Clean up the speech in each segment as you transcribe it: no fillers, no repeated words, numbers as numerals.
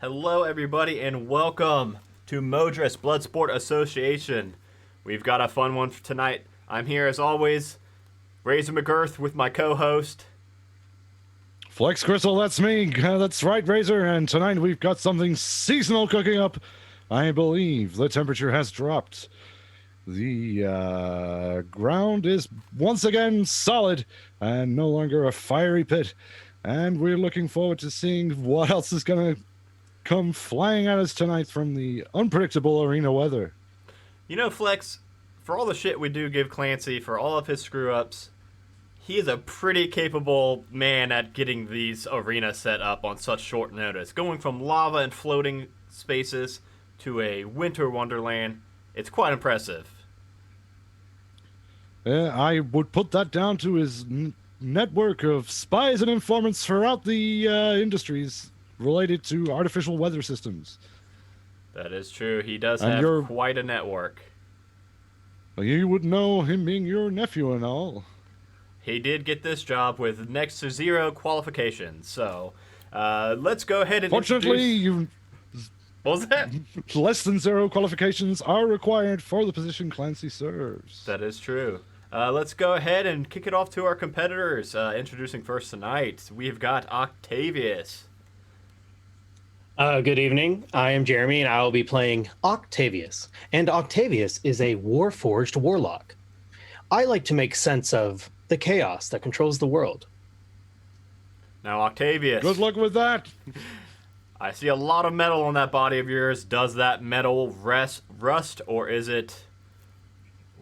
Hello, everybody, and welcome to Modras Bloodsport Association. We've got a fun one for tonight. I'm here, as always, Razor McGirth with my co-host. Flex Crystal, that's me. That's right, Razor. And tonight we've got something seasonal cooking up. I believe the temperature has dropped. The ground is once again solid and no longer a fiery pit. And we're looking forward to seeing what else is going to come flying at us tonight from the unpredictable arena weather. You know, Flex, for all the shit we do give Clancy, for all of his screw-ups, he is a pretty capable man at getting these arenas set up on such short notice. Going from lava and floating spaces to a winter wonderland, it's quite impressive. I would put that down to his network of spies and informants throughout the industries related to artificial weather systems. That is true. He does have quite a network. You would know him being your nephew and all. He did get this job with next to zero qualifications. So, let's go ahead and Fortunately, What was that? Less than zero qualifications are required for the position Clancy serves. That is true. Let's go ahead and kick it off to our competitors. Introducing first tonight, we've got Octavius. Good evening. I am Jeremy, and I will be playing Octavius. And Octavius is a Warforged warlock. I like to make sense of the chaos that controls the world. Now, Octavius. Good luck with that. I see a lot of metal on that body of yours. Does that metal rust, or is it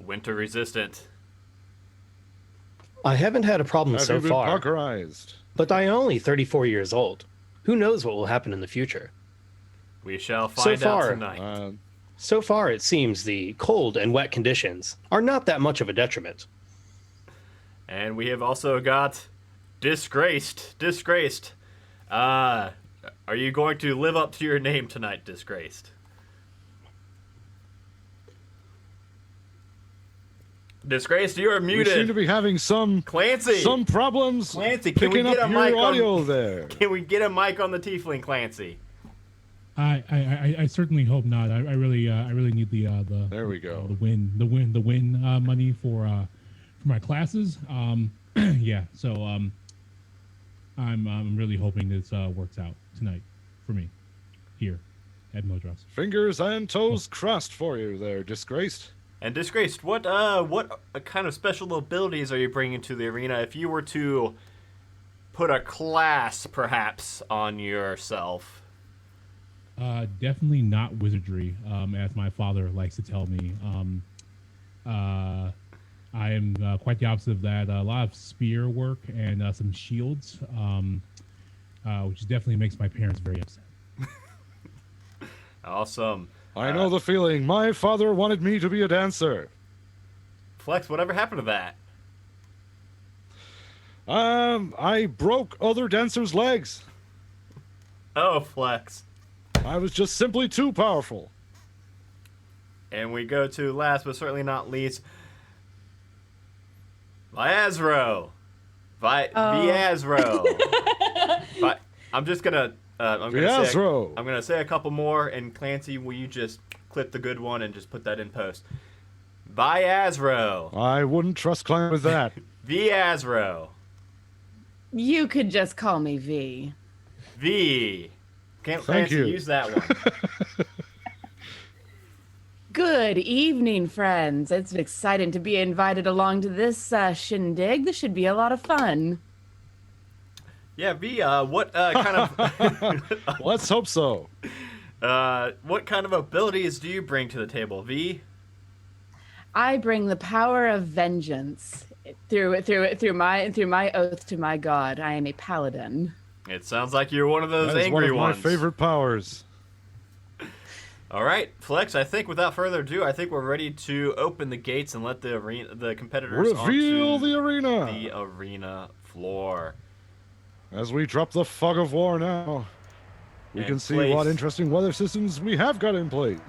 winter resistant? I haven't had a problem so far. Parkerized? But I am only 34 years old. Who knows what will happen in the future? We shall find out tonight. So far, it seems the cold and wet conditions are not that much of a detriment. And we have also got Disgraced. Are you going to live up to your name tonight, Disgraced? Disgraced, you are muted. We seem to be having some problems. Clancy, can we get a mic on there? Can we get a mic on the Tiefling, Clancy? I certainly hope not. I really need the there we go. The win money for my classes. Yeah. So I'm really hoping this works out tonight for me here at Modras. Fingers and toes crossed for you there, Disgraced. And Disgraced, what kind of special abilities are you bringing to the arena? If you were to put a class, perhaps, on yourself. Definitely not wizardry, as my father likes to tell me. I am quite the opposite of that. A lot of spear work and some shields, which definitely makes my parents very upset. Awesome. I know the feeling. My father wanted me to be a dancer. Flex, whatever happened to that? I broke other dancers' legs. Oh, Flex. I was just simply too powerful. And we go to last but certainly not least, Viazro. Viazro. I'm just gonna I'm gonna say a couple more, and Clancy, will you just clip the good one and just put that in post? Viazro. I wouldn't trust Clancy with that. Viazro. You could just call me V. V. Can't Clancy use that one. Good evening, friends. It's exciting to be invited along to this shindig. This should be a lot of fun. Yeah, V, what kind of... Let's hope so. What kind of abilities do you bring to the table, V? I bring the power of vengeance through my oath to my god. I am a paladin. It sounds like you're one of those that is angry one of ones. my favorite powers. All right, Flex, I think without further ado, I think we're ready to open the gates and let the competitors Reveal onto the arena. the arena floor. As we drop the fog of war now, we And can see what place. interesting weather systems we have got in place.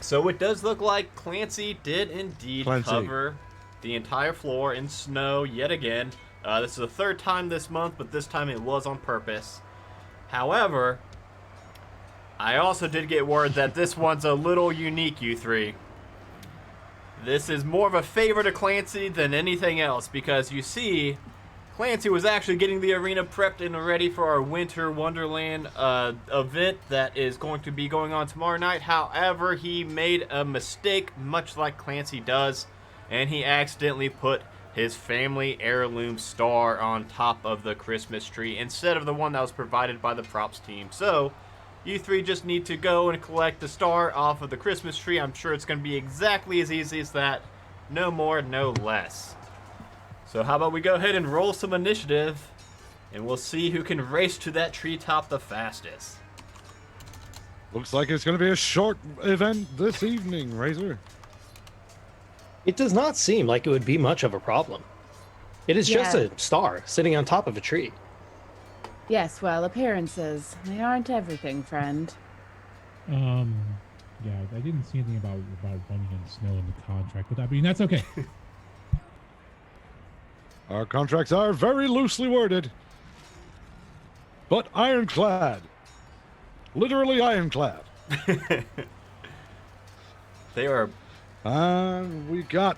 So it does look like Clancy did indeed Clancy. cover the entire floor in snow yet again. This is the third time this month, but this time it was on purpose. However, I also did get word that this one's a little unique, you three. This is more of a favor to Clancy than anything else, because you see, Clancy was actually getting the arena prepped and ready for our Winter Wonderland event that is going to be going on tomorrow night. However, he made a mistake, much like Clancy does, and he accidentally put his family heirloom star on top of the Christmas tree instead of the one that was provided by the props team. So, you three just need to go and collect the star off of the Christmas tree. I'm sure it's going to be exactly as easy as that. No more, no less. So how about we go ahead and roll some initiative, and we'll see who can race to that treetop the fastest. Looks like it's going to be a short event this evening, Razor. It does not seem like it would be much of a problem. It is just Yeah. a star sitting on top of a tree. Yes, well, appearances. They aren't everything, friend. Yeah, I didn't see anything about running in snow in the contract, but I mean that's okay. Our contracts are very loosely worded, but ironclad. Literally ironclad. They are And we got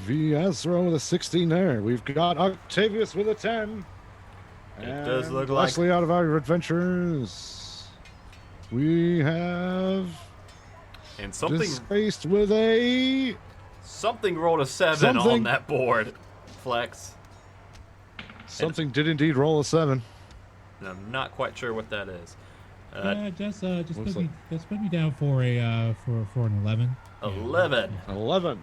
Viezra with a 16 there. We've got Octavius with a 10. It does And look like- lastly, out of our adventures, we have and something Disgraced with a... something rolled a 7 on Something. that board. Flex. Something did indeed roll a 7. And I'm not quite sure what that is. Just looks put me down for a for an 11. 11. 11.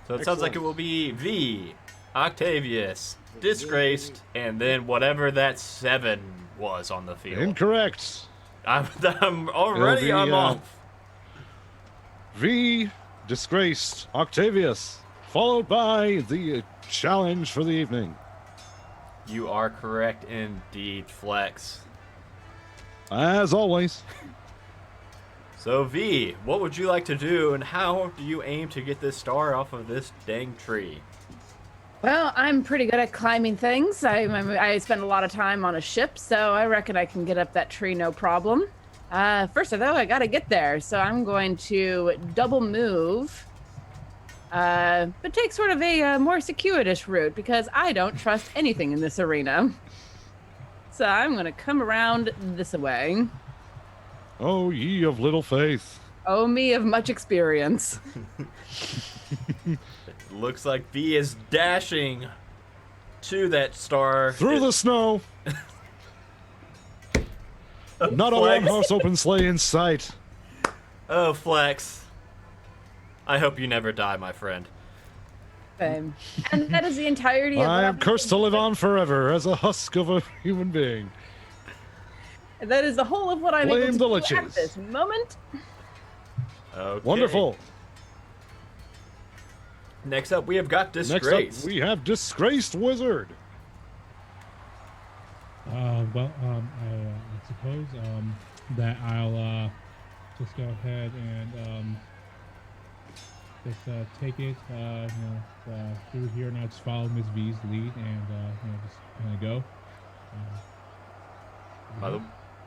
So it sounds like it Excellent. will be V, Octavius, Disgraced, and then whatever that 7 was on the field. Incorrect. I'm already It'll be, I'm off. V, Disgraced, Octavius, followed by the challenge for the evening. You are correct indeed, Flex. As always, So V, what would you like to do, and how do you aim to get this star off of this dang tree? Well, I'm pretty good at climbing things. I spend a lot of time on a ship, so I reckon I can get up that tree no problem. First, though, I gotta get there, so I'm going to double move, but take sort of a more circuitous route because I don't trust anything in this arena. So I'm gonna come around this way. oh ye of little faith. Oh, me of much experience. Looks like V is dashing to that star. Through the snow. Not a Flex. one-horse open sleigh in sight. Oh, Flex. I hope you never die, my friend. And that is the entirety of what I am I'm cursed to live on forever as a husk of a human being. That is the whole of what I'm Blame able to the do liches. at this moment. Okay. Wonderful. Next up, we have got Next Disgrace. up, we have Disgraced Wizard. I suppose that I'll just go ahead and just take it, through here, and I'll just follow Ms. V's lead, and just kind of go.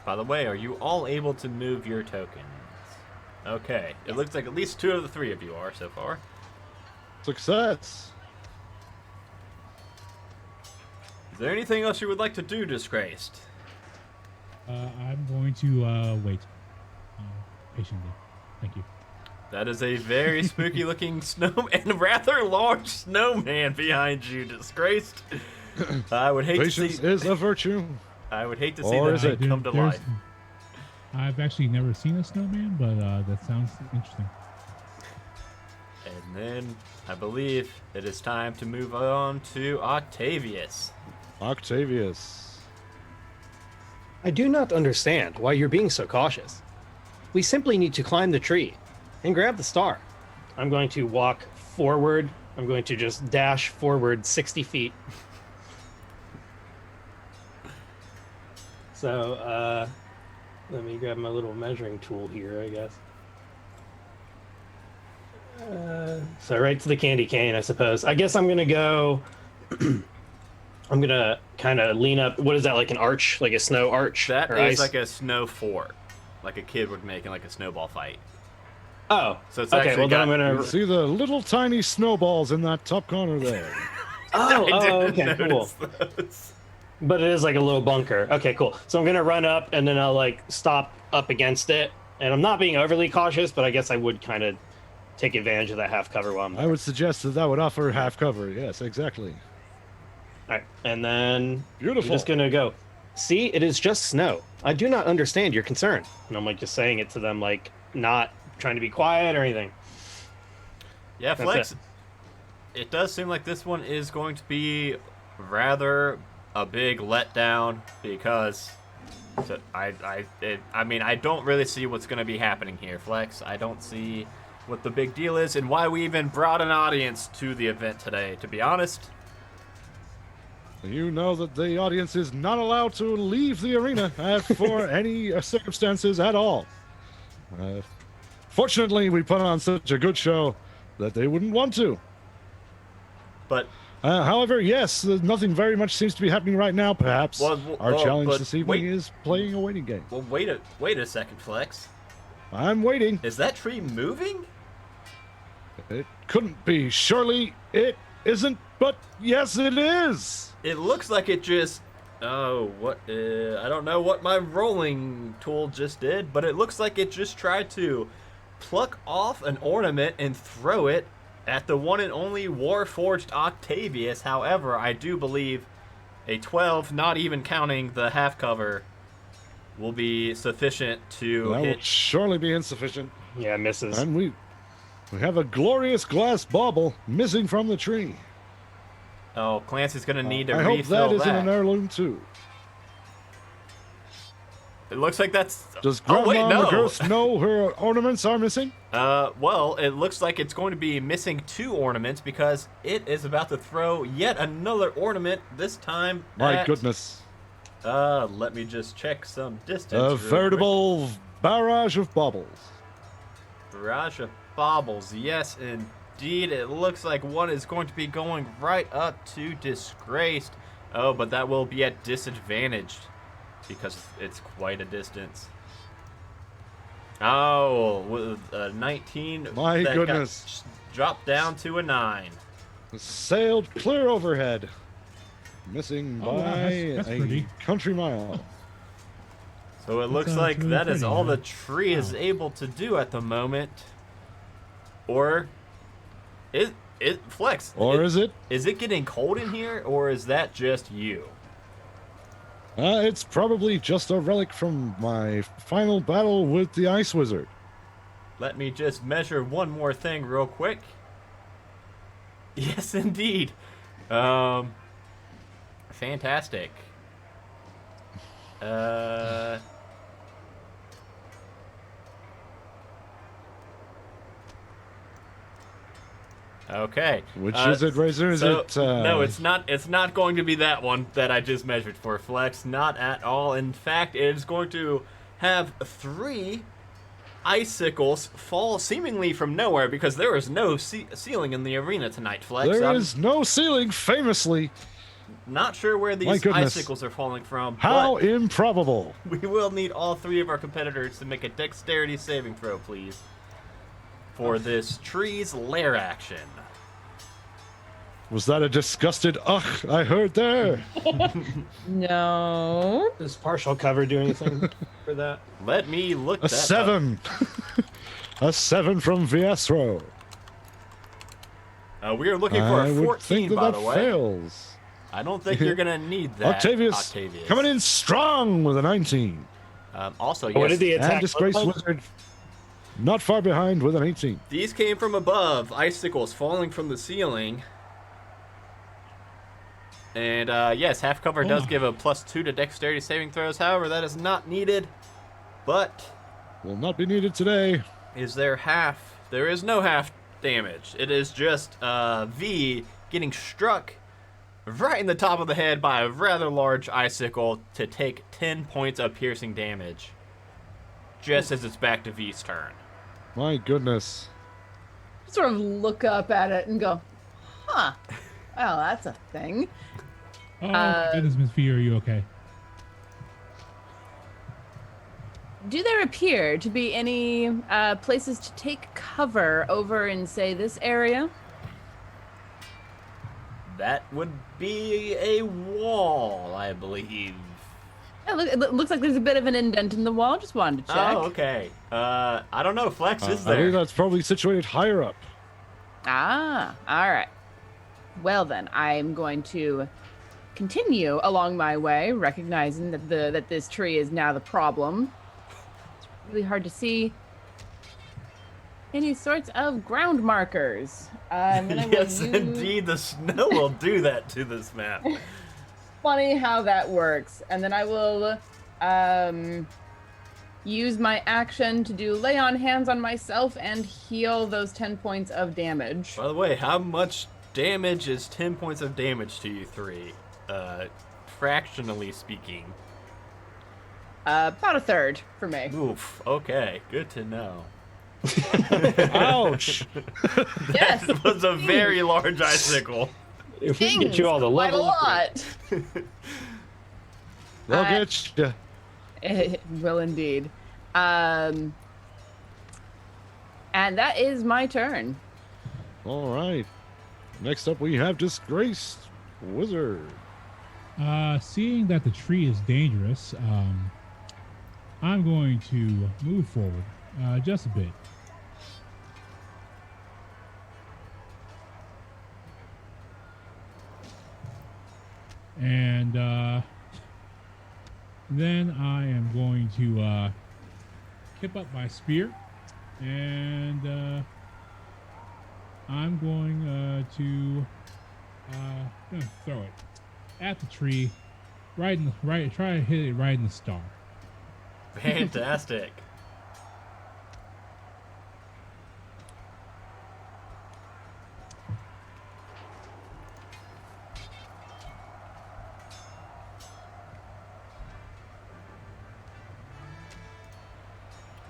By the way, are you all able to move your tokens? Okay. It looks like at least 2 of the 3 of you are so far. Success. Is there anything else you would like to do, Disgraced? I'm going to wait patiently. Thank you. That is a very spooky looking snow and rather large snowman behind you, Disgraced. I would hate Patience to see is a virtue. I would hate to see Or that is it? thing come to There's- life. I've actually never seen a snowman, but that sounds interesting. And then I believe it is time to move on to Octavius. Octavius. I do not understand why you're being so cautious. We simply need to climb the tree and grab the star. I'm going to walk forward. I'm going to just dash forward 60 feet. So, let me grab my little measuring tool here, I guess. So right to the candy cane, I suppose. I guess I'm going to go... I'm going to kind of lean up. What is that, like an arch? Like a snow arch? That or is ice? like a snow fort, like a kid would make in like a snowball fight. Oh, So it's okay. actually Well, then got- I'm You going to... see the little tiny snowballs in that top corner there. Oh, I didn't okay, cool. notice those. But it is like a little bunker. Okay, cool. So I'm gonna run up and then I'll like stop up against it. And I'm not being overly cautious, but I guess I would kind of take advantage of that half cover while I'm I there. would suggest that would offer half cover. Yes, exactly. All right, and then Beautiful. we're just gonna go. See, it is just snow. I do not understand your concern. And I'm like just saying it to them, like not trying to be quiet or anything. Yeah, That's Flex. It does seem like this one is going to be rather a big letdown because I mean I don't really see what's going to be happening here, Flex. I don't see what the big deal is and why we even brought an audience to the event today. To be honest, You know that the audience is not allowed to leave the arena for any circumstances at all. Fortunately, we put on such a good show that they wouldn't want to. but However, yes, nothing very much seems to be happening right now. Perhaps our well, challenge but this evening wait. is playing a waiting game. well, wait a second, Flex. I'm waiting. Is that tree moving? It couldn't be. Surely it isn't, but yes, it is. It looks like it just. Oh, what? I don't know what my rolling tool just did, but it looks like it just tried to pluck off an ornament and throw it at the one and only Warforged Octavius. However, I do believe a 12, not even counting the half cover, will be sufficient to That will hit. surely be insufficient. Yeah, misses. And we have a glorious glass bauble missing from the tree. Oh, Clancy's gonna need to I hope refill that isn't an heirloom too. It looks like that's. Does Oh, Grandma wait, no. McGirth know her ornaments are missing? Well, it looks like it's going to be missing 2 ornaments because it is about to throw yet another ornament, this time My at, goodness. let me just check some distance. A real veritable barrage of baubles. quick. Barrage of baubles. Yes, indeed. It looks like one is going to be going right up to Disgraced. Oh, but that will be at disadvantage because it's quite a distance. Oh, with a 19. My that goodness. got dropped down to a 9. Sailed clear overhead. Missing Oh, wow, by that's a pretty. country mile. So it looks That's like really that is pretty, all huh? the tree is Wow. able to do at the moment. Or it Flex. Or is it? Is it getting cold in here, or is that just you? It's probably just a relic from my final battle with the Ice Wizard. Let me just measure one more thing real quick. Yes, indeed. Fantastic. Okay. Which is it, Razor? Is So, it? no, it's not. It's not going to be that one that I just measured for Flex. Not at all. In fact, it is going to have 3 icicles fall seemingly from nowhere because there is no ceiling in the arena tonight, Flex. There I'm is no ceiling, famously. not sure where My these goodness. icicles are falling from. How But improbable. we will need all 3 of our competitors to make a dexterity saving throw, please, for this tree's lair action. Was that a disgusted ugh I heard there? No. Does partial cover do anything for that? Let me look A that up. 7. A 7 from Viestro. We are looking for I a would 14, think that by that the way. fails. I don't think you're gonna need that, Octavius, coming in strong with a 19. Also, yes, What did the attack And Disgraced look like? Wizard not far behind with an 18. these came from above, icicles falling from the ceiling. And yes, half cover does Oh. give a +2 to dexterity saving throws. However, that is not needed. But will not be needed today. Is there half? There is no half damage. It is just V getting struck right in the top of the head by a rather large icicle to take 10 points of piercing damage. Just as it's back to V's turn. My goodness. Sort of look up at it and go, huh. Well, that's a thing. Oh, my goodness, Miss V, are you okay? Do there appear to be any places to take cover over in, say, this area? That would be a wall, I believe. It looks like there's a bit of an indent in the wall. Just wanted to check. Oh, okay. I don't know. Flex is I believe there. that's probably situated higher up. Ah, all right. Well then, I'm going to continue along my way, recognizing that this tree is now the problem. It's really hard to see any sorts of ground markers. And I will Yes, use- indeed. The snow will do that to this map. Funny how that works. And then I will use my action to do lay on hands on myself and heal those 10 points of damage. By the way, how much damage is 10 points of damage to you three? Fractionally speaking. About a third for me. Oof. Okay. Good to know. Ouch! Yes. That was a very large icicle. If we can get you all the Quite a level. lot. They'll get you. It will indeed. And that is my turn. All right. Next up, we have Disgraced Wizard. Seeing that the tree is dangerous, I'm going to move forward just a bit. And then I am going to kip up my spear, and I'm going to gonna throw it at the tree, try to hit it right in the star. Fantastic.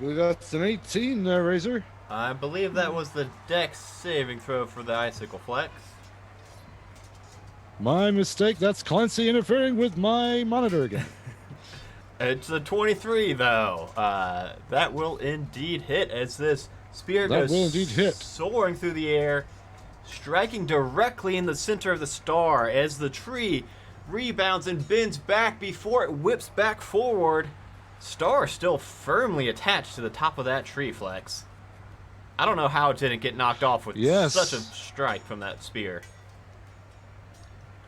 We got an 18 there, Razor. I believe that was the dex saving throw for the icicle flex. My mistake. That's Clancy interfering with my monitor again. It's a 23, though. That will indeed hit as this spear That goes will indeed hit. soaring through the air, striking directly in the center of the star as the tree rebounds and bends back before it whips back forward. Star still firmly attached to the top of that tree, Flex. I don't know how it didn't get knocked off with Yes. such a strike from that spear.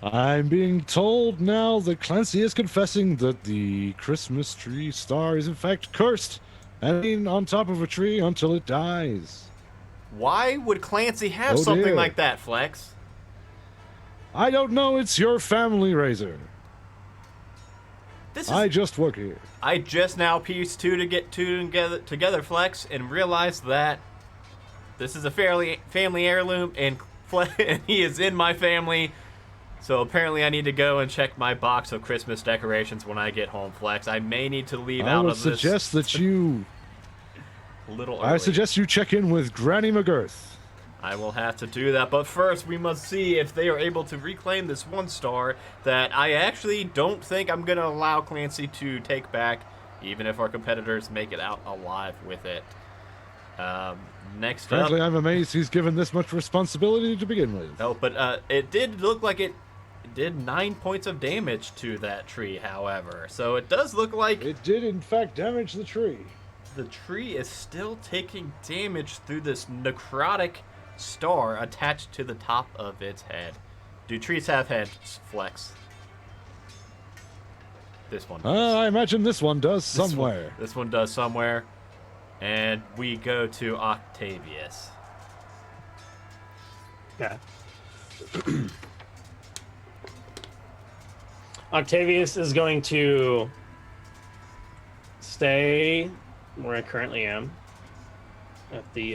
I'm being told now that Clancy is confessing that the Christmas tree star is in fact cursed and being on top of a tree until it dies. Why would Clancy have Oh, something dear. like that, Flex? I don't know. It's your family, Razor. This is I just work here. I just now pieced two together, Flex, and realized that this is a family heirloom, and and he is in my family. So apparently, I need to go and check my box of Christmas decorations when I get home, Flex. I may need to leave I out would of this suggest that you. a little early. I suggest you check in with Granny McGirth. I will have to do that, but first we must see if they are able to reclaim this one star that I actually don't think I'm going to allow Clancy to take back, even if our competitors make it out alive with it. Next Frankly, up... I'm amazed he's given this much responsibility to begin with. Oh, but it did look like it did 9 points of damage to that tree, however. So it does look like It did, in fact, damage the tree. the tree is still taking damage through this necrotic star attached to the top of its head. Do trees have heads, Flex? This one does. I imagine this one does This one- somewhere. This one does somewhere. And we go to Octavius. Yeah. Octavius is going to stay where I currently am at the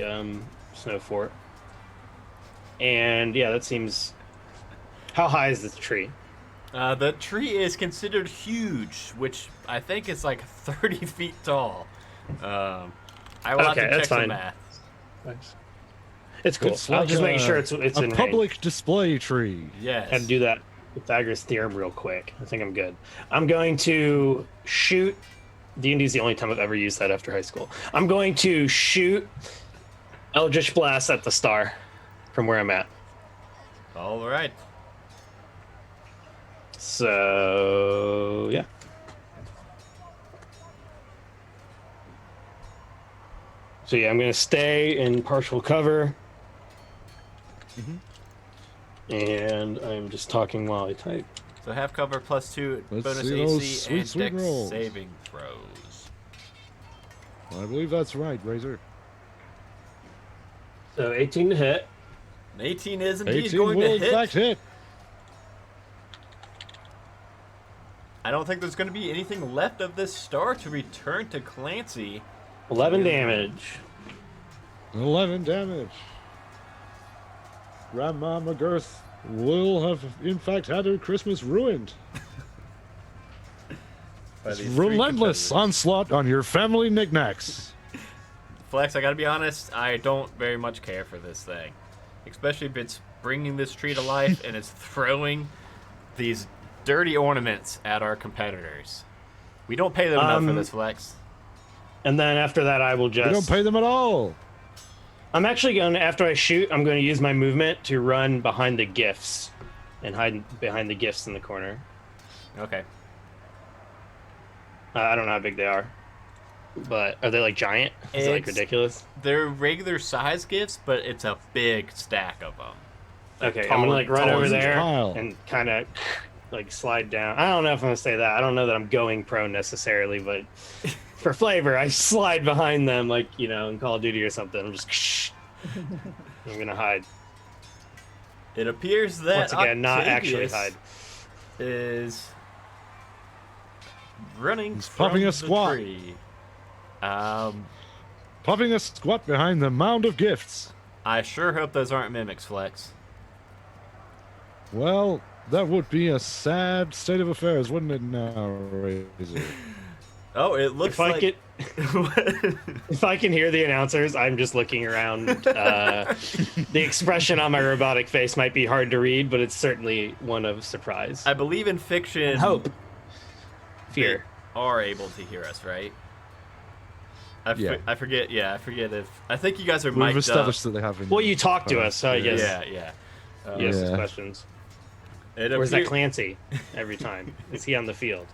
snow fort. And yeah, that seems. How high is this tree? The tree is considered huge, which I think is like 30 feet tall. I will have to check that's some fine. math. Nice. It's cool. It's I'll like just make sure it's a in public range. display tree. Yes. Had to do that Pythagoras theorem real quick. I think I'm good. I'm going to shoot. D&D is the only time I've ever used that after high school. I'm going to shoot Eldritch Blast at the star from where I'm at. All right. So yeah. So yeah, I'm gonna stay in partial cover. And I'm just talking while I type. So have cover +2 Let's bonus see those AC sweet, and sweet dex rolls. saving throws. I believe that's right, Razor. So 18 to hit. An 18 is indeed 18 going will to in hit. fact hit. I don't think there's going to be anything left of this star to return to Clancy. 11 damage. 11 damage. Grandma McGirth will have, in fact, had her Christmas ruined. By It's these three relentless competitors. onslaught on your family knickknacks. Flex, I gotta be honest, I don't very much care for this thing. Especially if it's bringing this tree to life and it's throwing these dirty ornaments at our competitors. We don't pay them enough for this, Flex. And then after that, I will We just. don't pay them at all. I'm actually going to, after I shoot, I'm going to use my movement to run behind the gifts and hide behind the gifts in the corner. Okay. I don't know how big they are, but are they like giant? Is it like It's- ridiculous? They're regular size gifts, but it's a big stack of them. Okay, I'm tall- gonna like run tall over as a there pile. and kind of like slide down. I don't know if I'm gonna say that. I don't know that I'm going prone necessarily, but for flavor, I slide behind them like, you know, in Call of Duty or something. I'm just I'm gonna hide. It appears that Once again, not actually Octavius hide. is running He's from popping a the squat. tree. Popping a squat behind the mound of gifts. I sure hope those aren't mimics, Flex. Well, that would be a sad state of affairs, wouldn't it now, Razor? Oh, it looks If I like. could, if I can hear the announcers, I'm just looking around. The expression on my robotic face might be hard to read, but it's certainly one of surprise, I believe in fiction, hope, they fear. are able to hear us, right? Yeah. I forget. Yeah, I forget if. I think you guys are We've mic'd up. established that they have. Well, you talk to us, so I guess Yeah, yeah. you ask us Yeah. questions. It Where's that appear- Clancy every time? Is he on the field?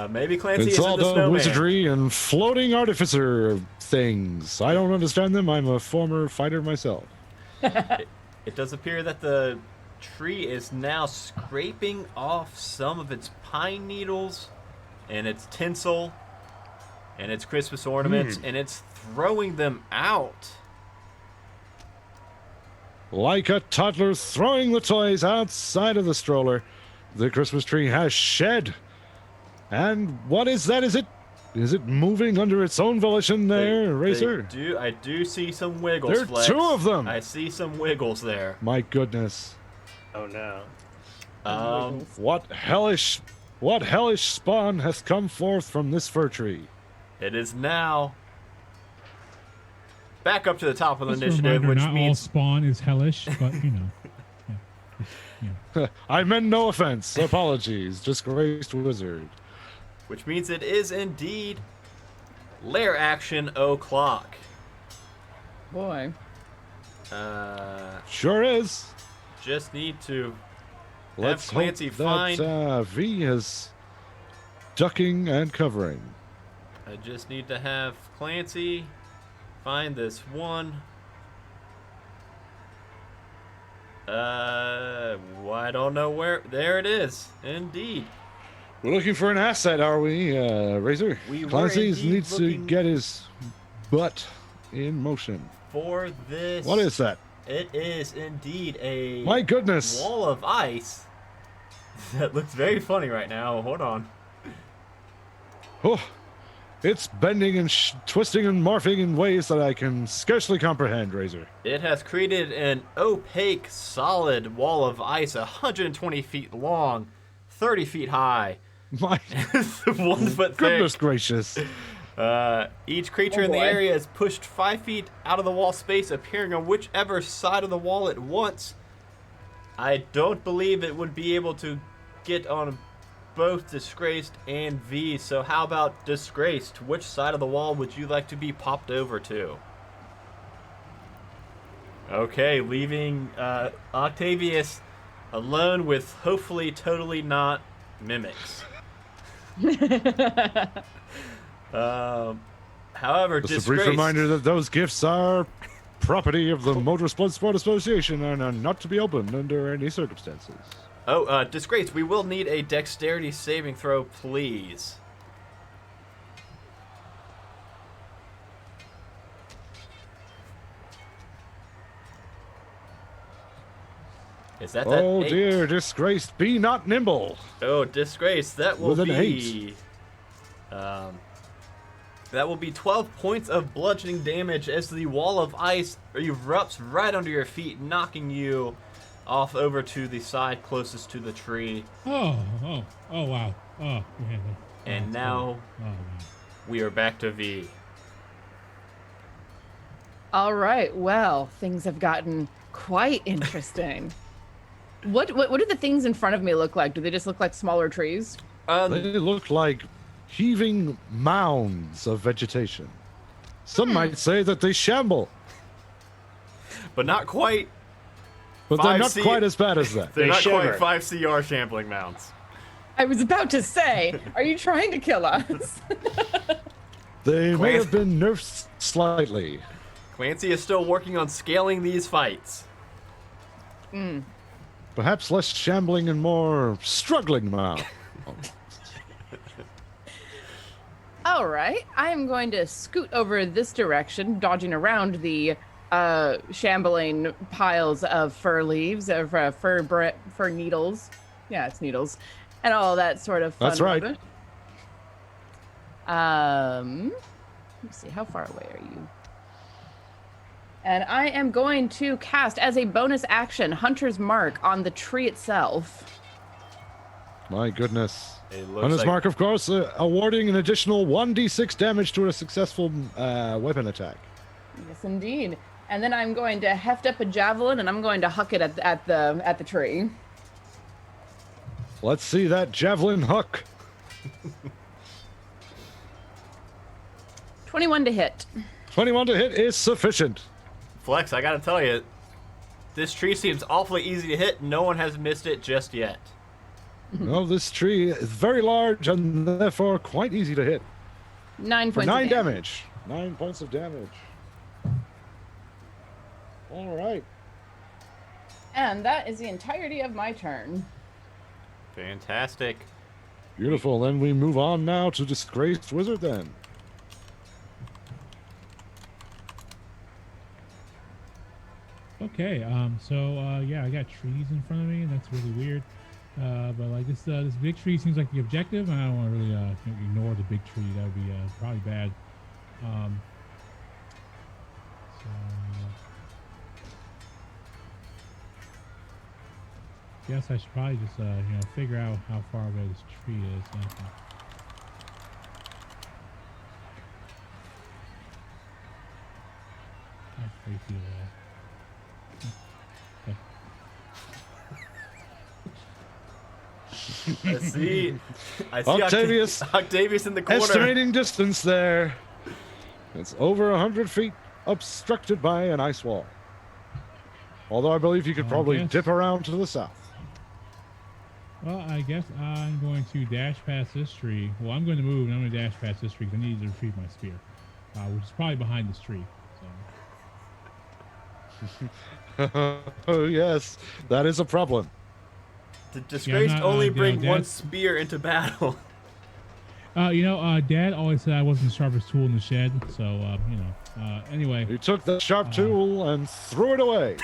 Maybe Clancy It's is all in the the snowman. wizardry and floating artificer things. I don't understand them. I'm a former fighter myself. It does appear that the tree is now scraping off some of its pine needles and its tinsel and its Christmas ornaments, and it's throwing them out. Like a toddler throwing the toys outside of the stroller, the Christmas tree has shed. And what is that? Is it moving under its own volition there, Racer? I do see some wiggles, There are Flex. two of them. I see some wiggles there. My goodness. Oh no! What hellish spawn has come forth from this fir tree? It is now back up to the top of the Just a initiative, reminder, which not all means spawn is hellish, but you know. I meant no offense. Apologies. Disgraced wizard. it is indeed lair action o'clock. Boy. Sure is. Just need to Let's Clancy hope find- that V is ducking and covering. I just need to have Clancy find this one. I don't know where. There it is. Indeed. We're looking for an asset, are we, Razor? We were Clancy indeed needs looking- to get his butt in motion. For this. What is that? It is indeed a My goodness. wall of ice. That looks very funny right now. Hold on. Oh, It's bending and twisting and morphing in ways that I can scarcely comprehend, Razor. It has created an opaque, solid wall of ice 120 feet long, 30 feet high, My 1 foot thick. goodness gracious. Each creature in the boy. area is pushed 5 feet out of the wall space, appearing on whichever side of the wall it wants. I don't believe it would be able to get on both Disgraced and V, so how about Disgraced? Which side of the wall would you like to be popped over to? Okay, leaving Octavius alone with hopefully totally not mimics. However, Just a brief Disgraced... reminder that those gifts are property of the Modras Bloodsport Association and are not to be opened under any circumstances. Oh, Disgrace, we will need a dexterity saving throw, please. Is that Oh 8? dear, disgraced, be not nimble. Oh, Disgrace, that will With an be... that will be 12 points of bludgeoning damage as the wall of ice erupts right under your feet, knocking you off over to the side closest to the tree. Oh, wow. Oh, yeah. And that's now cool. Oh, wow. we are back to V. All right. Well, things have gotten quite interesting. What do the things in front of me look like? Do they just look like smaller trees? They look like heaving mounds of vegetation. Some might say that they shamble, But not quite. but they're 5 not C quite as bad as that. They're They not shiver. quite 5 CR shambling mounts. I was about to say, are you trying to kill us? They may Clan- have been nerfed slightly. Clancy is still working on scaling these fights. Perhaps less shambling and more struggling mounds. All right. I am going to scoot over this direction, dodging around the shambling piles of fir leaves, of fir needles. Yeah, it's needles. And all that sort of fun. That's right. rubbish. Let me see. How far away are you? And I am going to cast as a bonus action Hunter's Mark on the tree itself. My goodness. It looks On his like- mark, of course, awarding an additional 1d6 damage to a successful weapon attack. Yes, indeed. And then I'm going to heft up a javelin and I'm going to huck it at the tree. Let's see that javelin hook. 21 to hit. 21 to hit is sufficient. Flex, I gotta tell you, this tree seems awfully easy to hit. No one has missed it just yet. No, this tree is very large and therefore quite easy to hit. 9 For points 9 of damage. damage. 9 points of damage. All right. And that is the entirety of my turn. Fantastic. Beautiful. Then we move on now to Disgraced Wizard then. Okay, yeah, I got trees in front of me, and that's really weird. But like this big tree seems like the objective, and I don't want to really ignore the big tree. That would be probably bad. So guess I should probably just figure out how far away this tree is. How far you feel I see Octavius. Octavius in the corner. Estimating distance there. It's over 100 feet obstructed by an ice wall. Although I believe you could probably yes. dip around to the south. Well, I guess I'm going to dash past this tree. Well, I'm going to move and I'm going to dash past this tree because I need to retrieve my spear, which is probably behind this tree. So. Oh, yes. That is a problem. The Disgraced not, only bring Dad. one spear into battle. Dad always said I wasn't the sharpest tool in the shed. So, anyway. You took the sharp tool and threw it away.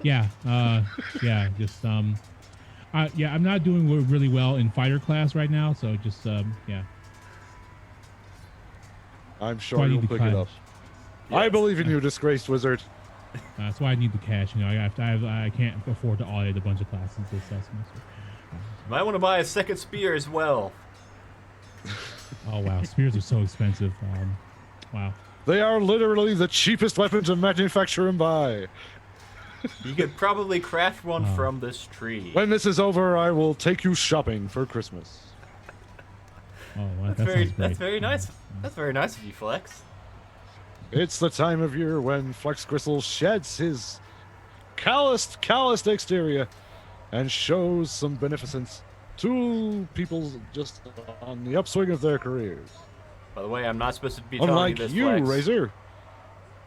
Yeah. I'm not doing really well in fighter class right now. So just, yeah. I'm So sure I you'll need the pick it cash. up. I Yes. believe in you, disgraced wizard. That's why I need the cash. You know, I can't afford to audit a bunch of classes this semester. Might want to buy a second spear as well. Oh wow, spears are so expensive. Wow. They are literally the cheapest weapon to manufacture and buy. You could probably craft one Oh. from this tree. When this is over, I will take you shopping for Christmas. Oh, wow, That's that very sounds great. that's very nice. That's very nice of you, Flex. It's the time of year when Flex Gristle sheds his calloused exterior and shows some beneficence to people just on the upswing of their careers. By the way, I'm not supposed to be telling you Unlike this, you, Flex. Razor.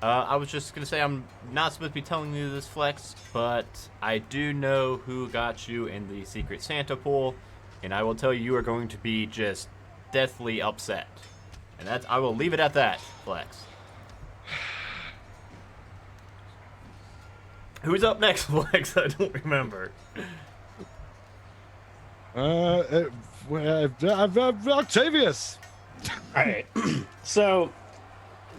I was just gonna say I'm not supposed to be telling you this, Flex, but I do know who got you in the Secret Santa pool, and I will tell you are going to be just deathly upset. And that's I will leave it at that, Flex. Who's up next, Flex? I don't remember. Octavius. All right. So,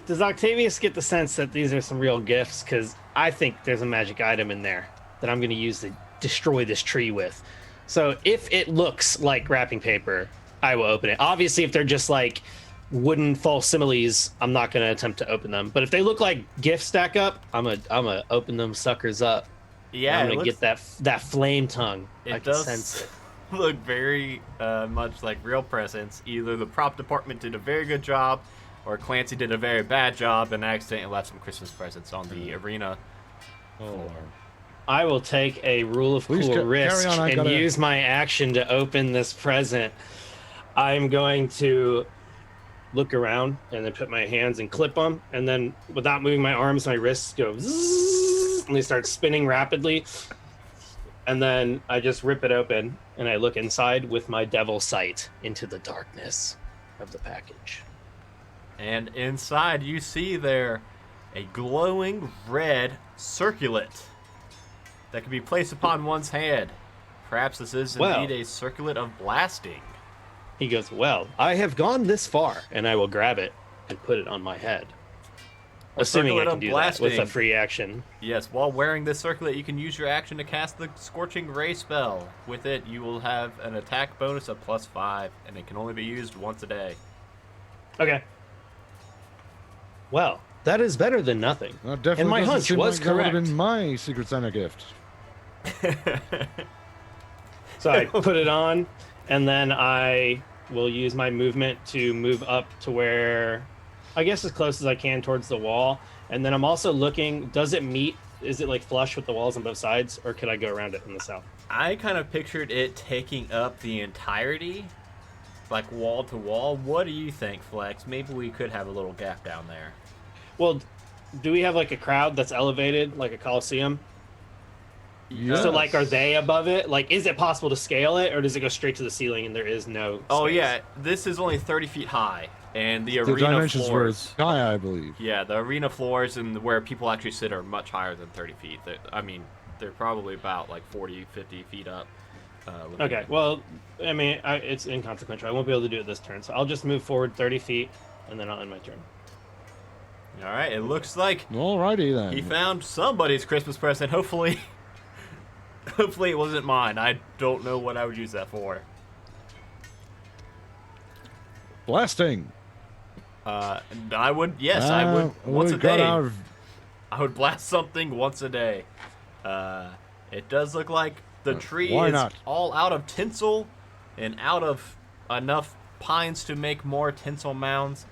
does Octavius get the sense that these are some real gifts? Because I think there's a magic item in there that I'm going to use to destroy this tree with. So, if it looks like wrapping paper, I will open it. Obviously, if they're just like wooden false similes, I'm not going to attempt to open them. But if they look like gifts stack up, I'm gonna open them suckers up. Yeah, I'm it gonna looks- get that flame tongue. I It can does sense it. look very much like real presents. Either the prop department did a very good job, or Clancy did a very bad job and accidentally left some Christmas presents on the arena. Oh, I will take a rule of Please cool carry risk on, I and gotta- use my action to open this present. I'm going to look around and then put my hands and clip them, and then without moving my arms, my wrists go zzz, and they start spinning rapidly. And then I just rip it open and I look inside with my devil sight into the darkness of the package. And inside you see there a glowing red circlet that can be placed upon one's hand. Perhaps this is Well. indeed a circlet of blasting. He goes, "Well, I have gone this far," and I will grab it and put it on my head. Assuming I circlet can of do that with a blasting. free action. Yes, while wearing this circlet, you can use your action to cast the Scorching Ray spell. With it, you will have an attack bonus of +5, and it can only be used once a day. Okay. Well, that is better than nothing. that definitely And my doesn't hunch seem was like that would have correct. been my Secret Santa gift. So I put it on, and then I will use my movement to move up to where, I guess as close as I can towards the wall. And then I'm also looking, does it meet, is it like flush with the walls on both sides, or could I go around it from the south? I kind of pictured it taking up the entirety, like wall to wall. What do you think, Flex? Maybe we could have a little gap down there. Well, do we have like a crowd that's elevated, like a coliseum? Yes. So like, are they above it? Like, is it possible to scale it, or does it go straight to the ceiling and there is no Oh space? yeah, this is only 30 feet high, and the The arena dimensions were floors. sky, I believe. Yeah, the arena floors and where people actually sit are much higher than 30 feet. I mean, they're probably about like 40, 50 feet up. looking Okay, at- well, I mean, it's inconsequential. I won't be able to do it this turn, so I'll just move forward 30 feet, and then I'll end my turn. All right, it looks like Alrighty then. he found somebody's Christmas present. Hopefully, hopefully it wasn't mine. I don't know what I would use that for. Blasting. I would, yes, I would once a we got day. our- I would blast something once a day. It does look like the tree why is not? all out of tinsel and out of enough pines to make more tinsel mounds.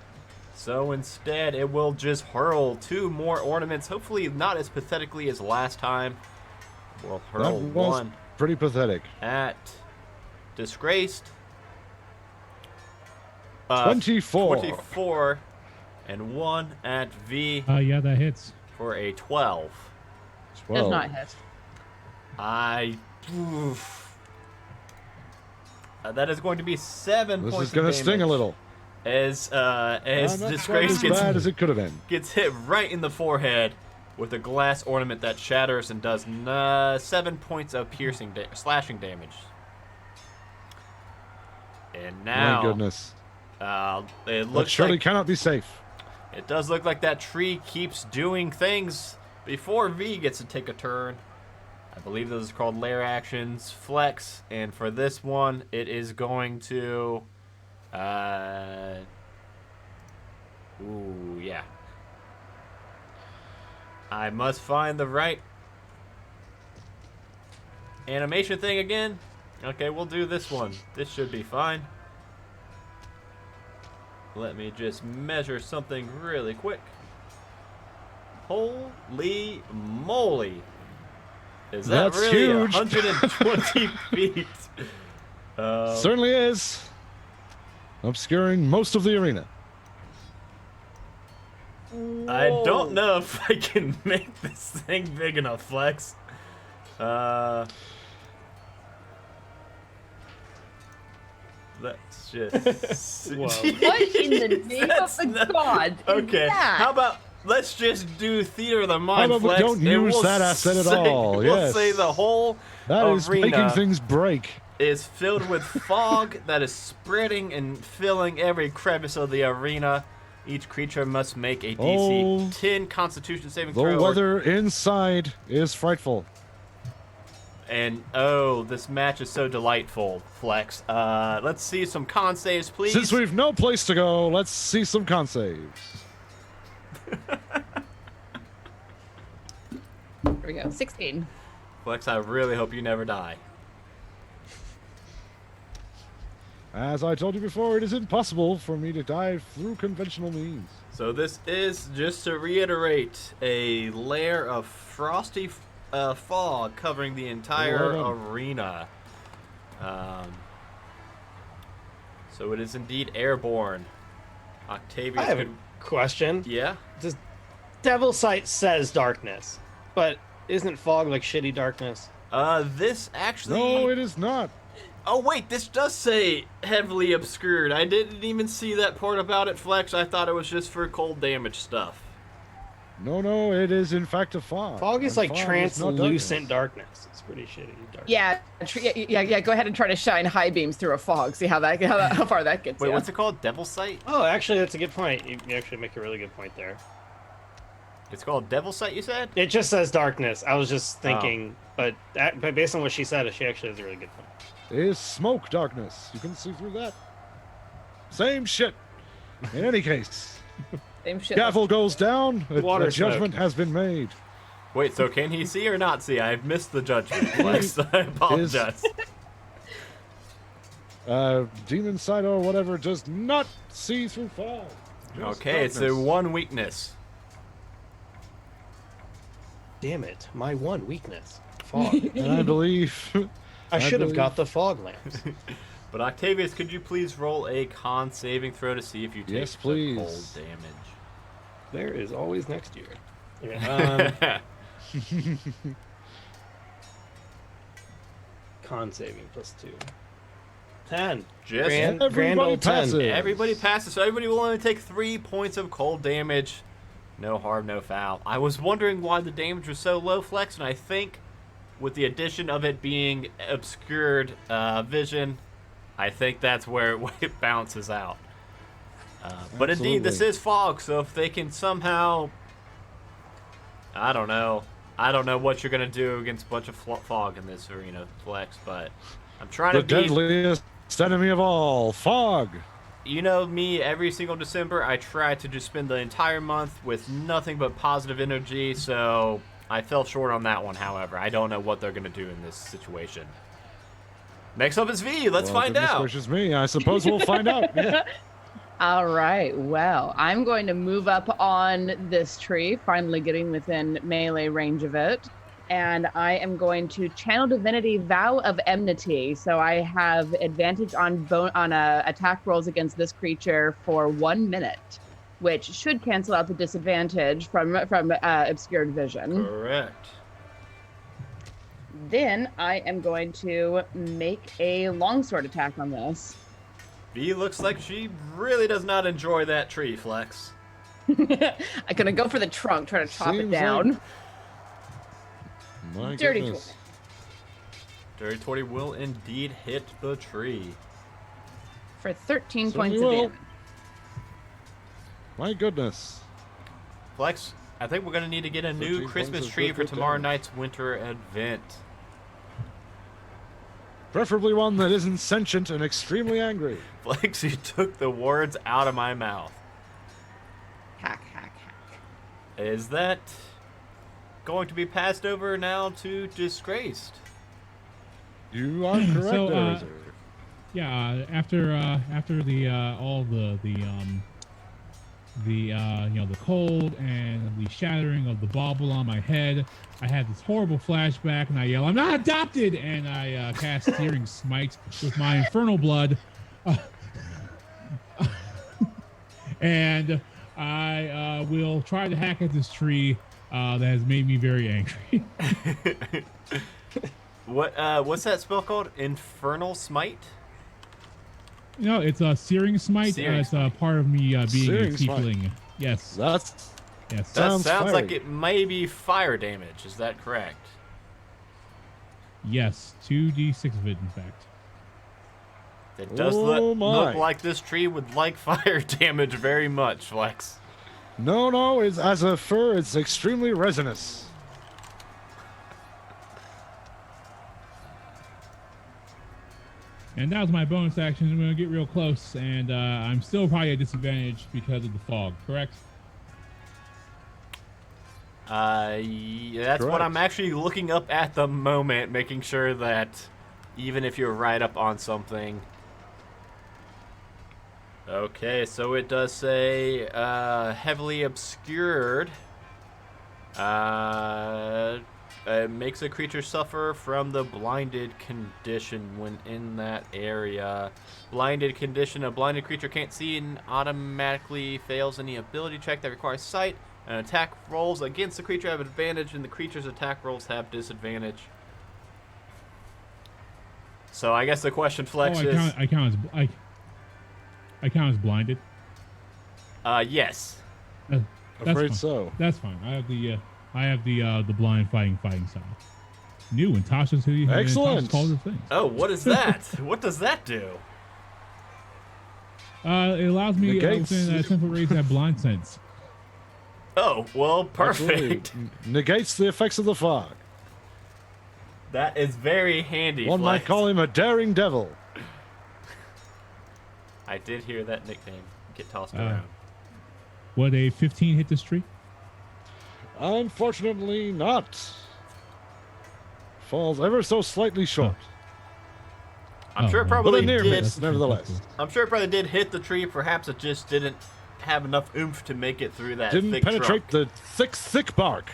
So instead, it will just hurl 2 more ornaments, hopefully not as pathetically as last time. We'll That hurl was one pretty pathetic. at Disgraced. 24. 24. And 1 at V Yeah, that hits. for a 12. Does 12. not hit. That is going to be 7 This points is going to of sting a damage little. as Not quite Disgrace as bad as it could have been. gets hit right in the forehead with a glass ornament that shatters and does 7 points of slashing damage. And now, My goodness. it That looks surely like cannot be safe. It does look like that tree keeps doing things before V gets to take a turn. I believe those are called lair actions, flex, and for this one, it is going to, ooh, yeah. I must find the right animation thing again. Okay, we'll do this one. This should be fine. Let me just measure something really quick. Holy moly. Is that That's really huge. 120 feet? Certainly is. Obscuring most of the arena. I don't know if I can make this thing big enough, Flex. Let's just. Whoa. What in the name of the gods? is Okay, that? how about let's just do theater of the How mind, about we Flex? don't and use we'll that asset at say- all, We'll yes. say the whole That is arena making things break. is filled with fog that is spreading and filling every crevice of the arena. Each creature must make a DC Oh, 10 Constitution saving The throw. weather inside is frightful. And oh, this match is so delightful, Flex. Let's see some con saves, please. Since we've no place to go, let's see some con saves. Here we go. 16. Flex, I really hope you never die. As I told you before, it is impossible for me to dive through conventional means. So this is, just to reiterate, a layer of frosty fog covering the entire Wow. arena. So it is indeed airborne. Octavius I have a could... question. Yeah? Does Devil Sight says darkness, but isn't fog like shitty darkness? This actually... No, it is not. Oh wait, this does say heavily obscured. I didn't even see that part about it, Flex. I thought it was just for cold damage stuff. No, it is in fact a fog. Fog is And like fog translucent not darkness. It's pretty shitty dark. Yeah, yeah. Go ahead and try to shine high beams through a fog. See how far that gets. Wait, you. what's it called? Devil's Sight? Oh, actually, that's a good point. You actually make a really good point there. It's called Devil's Sight, you said? It just says darkness. I was just thinking, but based on what she said, she actually has a really good point. is smoke darkness. You can see through that. Same shit. In any case, Same shit. gavel goes down. Water A judgment has been made. Wait, so can he see or not see? I've missed the judgment, Flex. I apologize. Demon Sight or whatever does not see through fog. Just Okay, it's a darkness. one weakness. Damn it, my one weakness, fog. And I believe I should have believe- got the fog lamps. But Octavius, could you please roll a con saving throw to see if you take Yes, the please. cold damage? There is always next year. Okay, con saving +2. 10. Just Grand Everybody old 10. passes. everybody passes, so everybody will only take 3 points of cold damage. No harm, no foul. I was wondering why the damage was so low, Flex, and I think with the addition of it being obscured vision, I think that's where it bounces out. But indeed, this Absolutely. is fog, so if they can somehow... I don't know what you're going to do against a bunch of fog in this arena, Flex, but I'm trying The to be... deadliest enemy of all, fog. You know me, every single December, I try to just spend the entire month with nothing but positive energy, so I fell short on that one, however. I don't know what they're going to do in this situation. Next up is V. Let's Well, find goodness out. gracious me. I suppose we'll find out. Yeah. All right. Well, I'm going to move up on this tree, finally getting within melee range of it. And I am going to channel divinity Vow of Enmity. So I have advantage on attack rolls against this creature for 1 minute, which should cancel out the disadvantage from obscured vision. Correct. Then I am going to make a longsword attack on this. V looks like she really does not enjoy that tree, Flex. I'm going to go for the trunk, try to chop it Seems down. like- My Dirty goodness. Dirty 20 will indeed hit the tree. For 13 Certainly points of will. damage. My goodness. Flex, I think we're going to need to get a new 13 Christmas points of tree for liquid tomorrow damage. night's winter event. Preferably one that isn't sentient and extremely angry. Flex, you took the words out of my mouth. Hack, hack, hack. Is that going to be passed over now to Disgraced? You are correct, So, Eraser. Yeah, after the all the the cold and the shattering of the bauble on my head, I had this horrible flashback, and I yell, "I'm not adopted!" And I cast Searing Smite with my infernal blood, and I will try to hack at this tree that has made me very angry. What's that spell called? Infernal Smite? No, it's a Searing Smite. Searing It's a part of me being a Searing Smite. tiefling. Yes. That's Yes. That Sounds sounds like fiery. it may be fire damage. Is that correct? Yes. 2d6 of it, in fact. It does Oh look my. like this tree would like fire damage very much, Flex. no. It's as a fur. It's extremely resinous. And that was my bonus action. I'm going to get real close, and I'm still probably at disadvantage because of the fog, correct? Yeah, that's what Correct. I'm actually looking up at the moment, making sure that even if you're right up on something. Okay, so it does say heavily obscured. It makes a creature suffer from the blinded condition when in that area. Blinded condition, a blinded creature can't see and automatically fails any ability check that requires sight. And attack rolls against the creature have advantage, and the creature's attack rolls have disadvantage. So I guess the question, Flex, I is... count as blinded. Yes. That's Afraid fine. so. That's fine. I have the blind fighting style. New and Tasha's who you Excellent. Tasha's called her things. Oh, what is that? What does that do? It allows me Negates- within a 10-foot radius to have blind sense. Oh, well, Absolutely. perfect. Negates the effects of the fog. That is very handy, One might Flex. call him a daring devil. I did hear that nickname get tossed Uh, around. Would a 15 hit this tree? Unfortunately not. Falls ever so slightly short. I'm sure it well. probably But a near did. miss, nevertheless. I'm sure it probably did hit the tree. Perhaps it just didn't have enough oomph to make it through that Didn't thick penetrate trunk. the thick bark.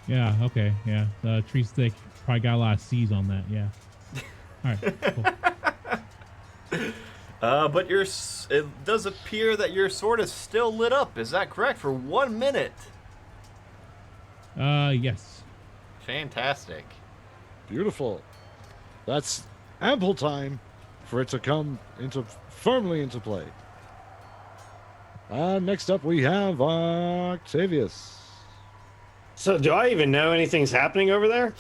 Yeah, okay, yeah. The tree's thick. Probably got a lot of C's on that, yeah. Alright, cool. But it does appear that your sword is still lit up. Is that correct? For 1 minute. Yes. Fantastic. Beautiful. That's ample time for it to come firmly into play. Next up, we have Octavius. So, do I even know anything's happening over there?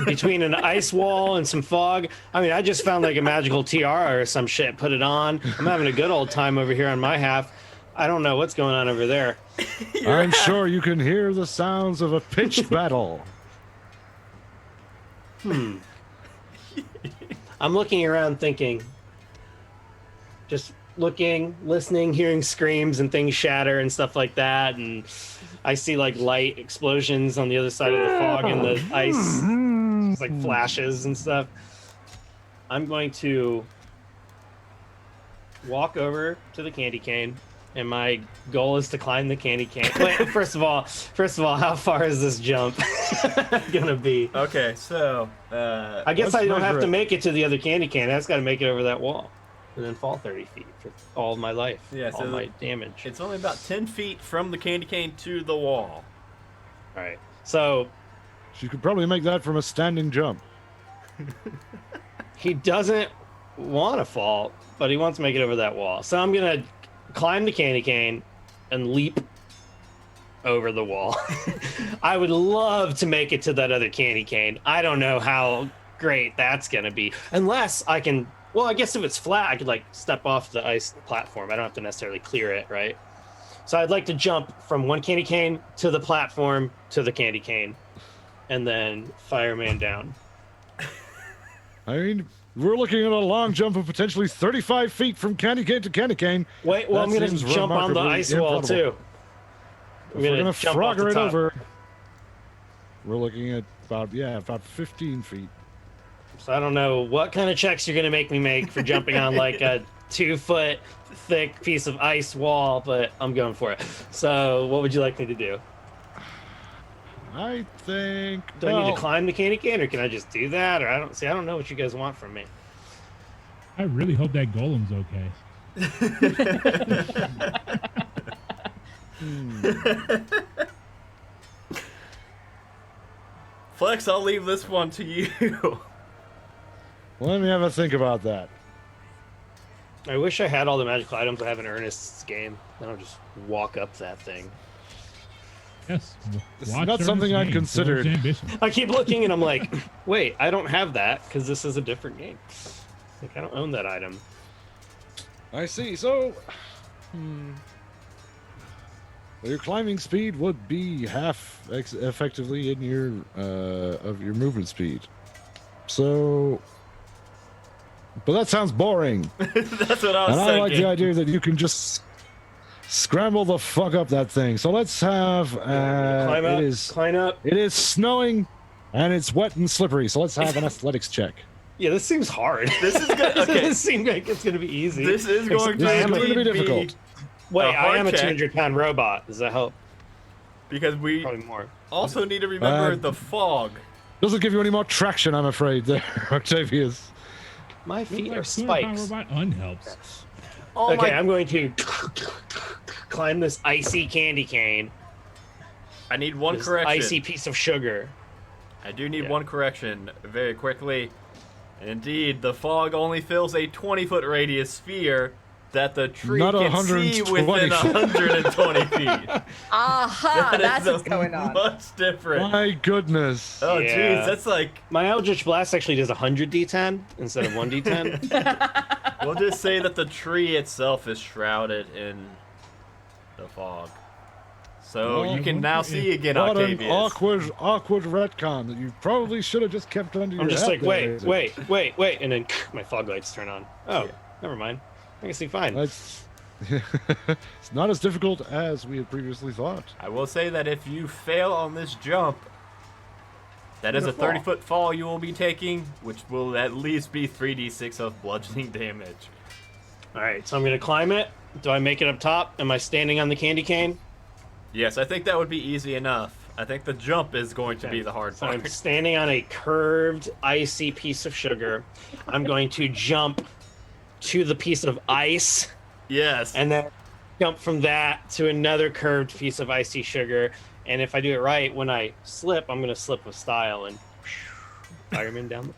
Between an ice wall and some fog? I mean, I just found like a magical tiara or some shit, put it on. I'm having a good old time over here on my half. I don't know what's going on over there. I'm sure you can hear the sounds of a pitched battle. I'm looking around thinking, just looking, listening, hearing screams and things shatter and stuff like that. And I see like light explosions on the other side of the fog and the ice, it's like flashes and stuff. I'm going to walk over to the candy cane, and my goal is to climb the candy cane. Wait, first of all, how far is this jump gonna be? Okay, so I guess Let's I don't have measure to it. make it to the other candy cane. I just got to make it over that wall, and then fall 30 feet for all of my life. Yeah, all so my damage. it's only about 10 feet from the candy cane to the wall. All right. So She could probably make that from a standing jump. he doesn't want to fall, but he wants to make it over that wall. So I'm gonna climb the candy cane and leap over the wall. I would love to make it to that other candy cane. I don't know how great that's gonna be, unless I can Well, I guess if it's flat, I could like step off the ice platform. I don't have to necessarily clear it, right? So I'd like to jump from one candy cane to the platform to the candy cane, and then fireman down. I mean, we're looking at a long jump of potentially 35 feet from candy cane to candy cane. Wait, well, That I'm gonna seems jump on the remarkably ice wall improbable. too. If we're gonna jump off the frogger it top. over, we're looking at about 15 feet. So I don't know what kind of checks you're gonna make me make for jumping on like a 2-foot thick piece of ice wall, but I'm going for it. So what would you like me to do? I think. Do I need to climb the candy cane, or can I just do that? Or I don't know what you guys want from me. I really hope that golem's okay. Flex, I'll leave this one to you. Let me have a think about that. I wish I had all the magical items I have in Ernest's game. Then I'll just walk up that thing. Yes. It's watch not something Ernest's I'd game. considered. Show his ambition. I keep looking and I'm like, wait, I don't have that because this is a different game. Like I don't own that item. I see. So, well, your climbing speed would be half effectively in your of your movement speed. So, but that sounds boring. That's what I was And I saying. like the idea that you can just scramble the fuck up that thing. So let's have Climb up. Climb up. it is snowing and it's wet and slippery. So let's have an athletics check. Yeah, this seems hard. This is good. Okay. This seems like it's gonna be easy. This is going This is to going to be indeed difficult. Wait, a I hard am a check. 200-pound robot. Does that help? because we Probably more. also need to remember Uh, the fog. Doesn't give you any more traction, I'm afraid, there, Octavius. My feet are Like, spikes. robot unhelps. Oh Okay, my! I'm going to climb this icy candy cane. I need one This correction. icy piece of sugar. I do need Yeah. one correction very quickly. Indeed, the fog only fills a 20-foot radius sphere that the tree Not can see 120 within feet. 120 feet. Aha! That That's is what's going on. Much different. My goodness. Oh, Yeah. jeez, that's like. My Eldritch Blast actually does 100 D10 instead of 1 D10. We'll just say that the tree itself is shrouded in the fog. So Well, you can now see again, What an Octavius. awkward retcon that you probably should have just kept under your I'm just hat like, there. wait, and then my fog lights turn on. Oh, Yeah. never mind. I can see fine. It's, it's not as difficult as we had previously thought. I will say that if you fail on this jump, that is a Gonna fall. 30-foot fall you will be taking, which will at least be 3d6 of bludgeoning damage. All right, so I'm gonna climb it. Do I make it up top? Am I standing on the candy cane? Yes, I think that would be easy enough. I think the jump is going to be the hard So I'm part. standing on a curved, icy piece of sugar. I'm going to jump to the piece of ice, Yes. and then jump from that to another curved piece of icy sugar. And if I do it right, when I slip, I'm gonna slip with style and fireman down.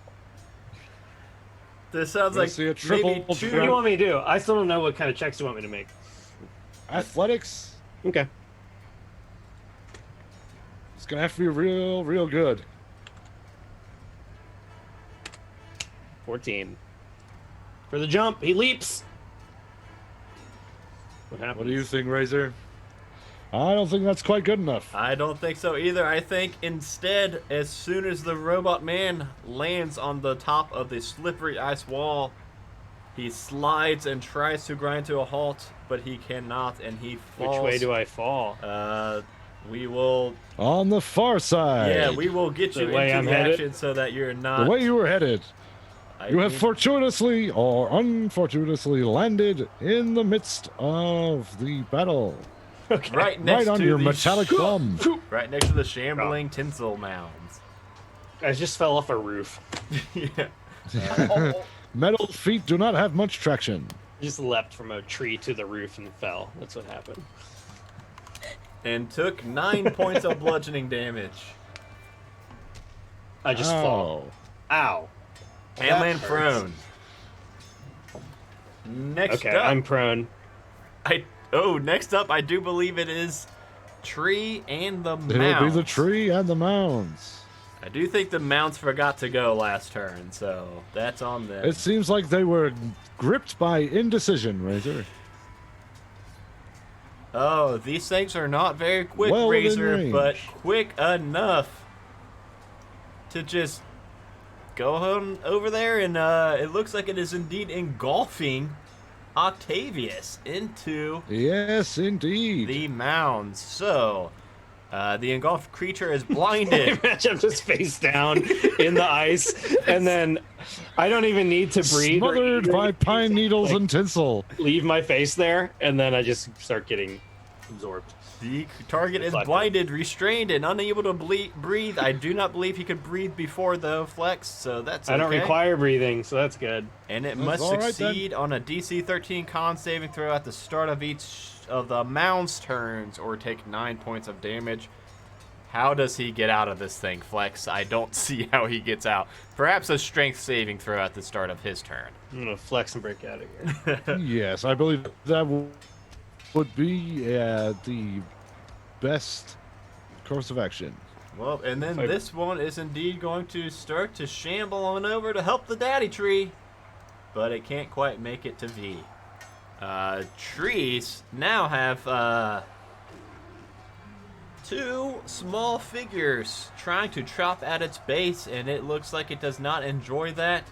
This sounds We'll like see a triple maybe What do you two. want me to do? I still don't know what kind of checks you want me to make. Athletics, Okay. it's going to have to be real good. 14. For the jump, he leaps. What happens? What do you think, Razor? I don't think that's quite good enough. I don't think so either. I think instead, as soon as the robot man lands on the top of the slippery ice wall, he slides and tries to grind to a halt, but he cannot, and he falls. Which way do I fall? We will. On the far side, Yeah, we will get The you way into I'm the headed? action so that you're not. the way you were headed. I You have need- fortuitously or unfortuitously landed in the midst of the battle. Okay. right next Right on to your the metallic thumb. right next to the shambling tinsel mounds. I just fell off a roof. Yeah. Metal feet do not have much traction. I just leapt from a tree to the roof and fell. That's what happened. And took 9 points of bludgeoning damage. I just fall. Ow. And That land hurts. prone. Next Okay, up, I'm prone. next up, I do believe it is tree and the It'll mounds. be the tree and the mounds. I do think the mounts forgot to go last turn, so that's on them. It seems like they were gripped by indecision, Razor. Oh, these things are not very quick, Well within Razor, range. but quick enough to just go on over there, and it looks like it is indeed engulfing Octavius into Yes, indeed. the mounds. So, the engulfed creature is blinded. Imagine I'm just face down in the ice, and then I don't even need to breathe. or Smothered eat or by anything. pine needles and tinsel. Leave my face there, and then I just start getting absorbed. The target is Reflected. blinded, restrained, and unable to breathe. I do not believe he could breathe before, though, Flex, so that's okay. I don't require breathing, so that's good. And it That's must all right, then. succeed on a DC 13 con saving throw at the start of each of the mound's turns or take 9 points of damage. How does he get out of this thing, Flex? I don't see how he gets out. Perhaps a strength saving throw at the start of his turn. I'm gonna flex and break out of here. Yes, I believe that would be the best course of action. Well, and then I- this one is indeed going to start to shamble on over to help the daddy tree, but it can't quite make it to V. Trees now have two small figures trying to chop at its base, and it looks like it does not enjoy that.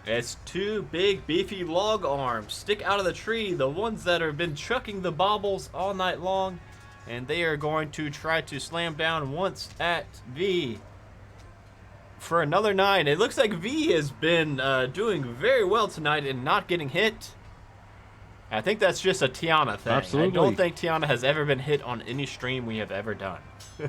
As two big beefy log arms stick out of the tree, the ones that have been chucking the baubles all night long, and they are going to try to slam down once at V for another 9. It looks like V has been doing very well tonight and not getting hit. I think that's just a Tiana thing. Absolutely. I don't think Tiana has ever been hit on any stream we have ever done.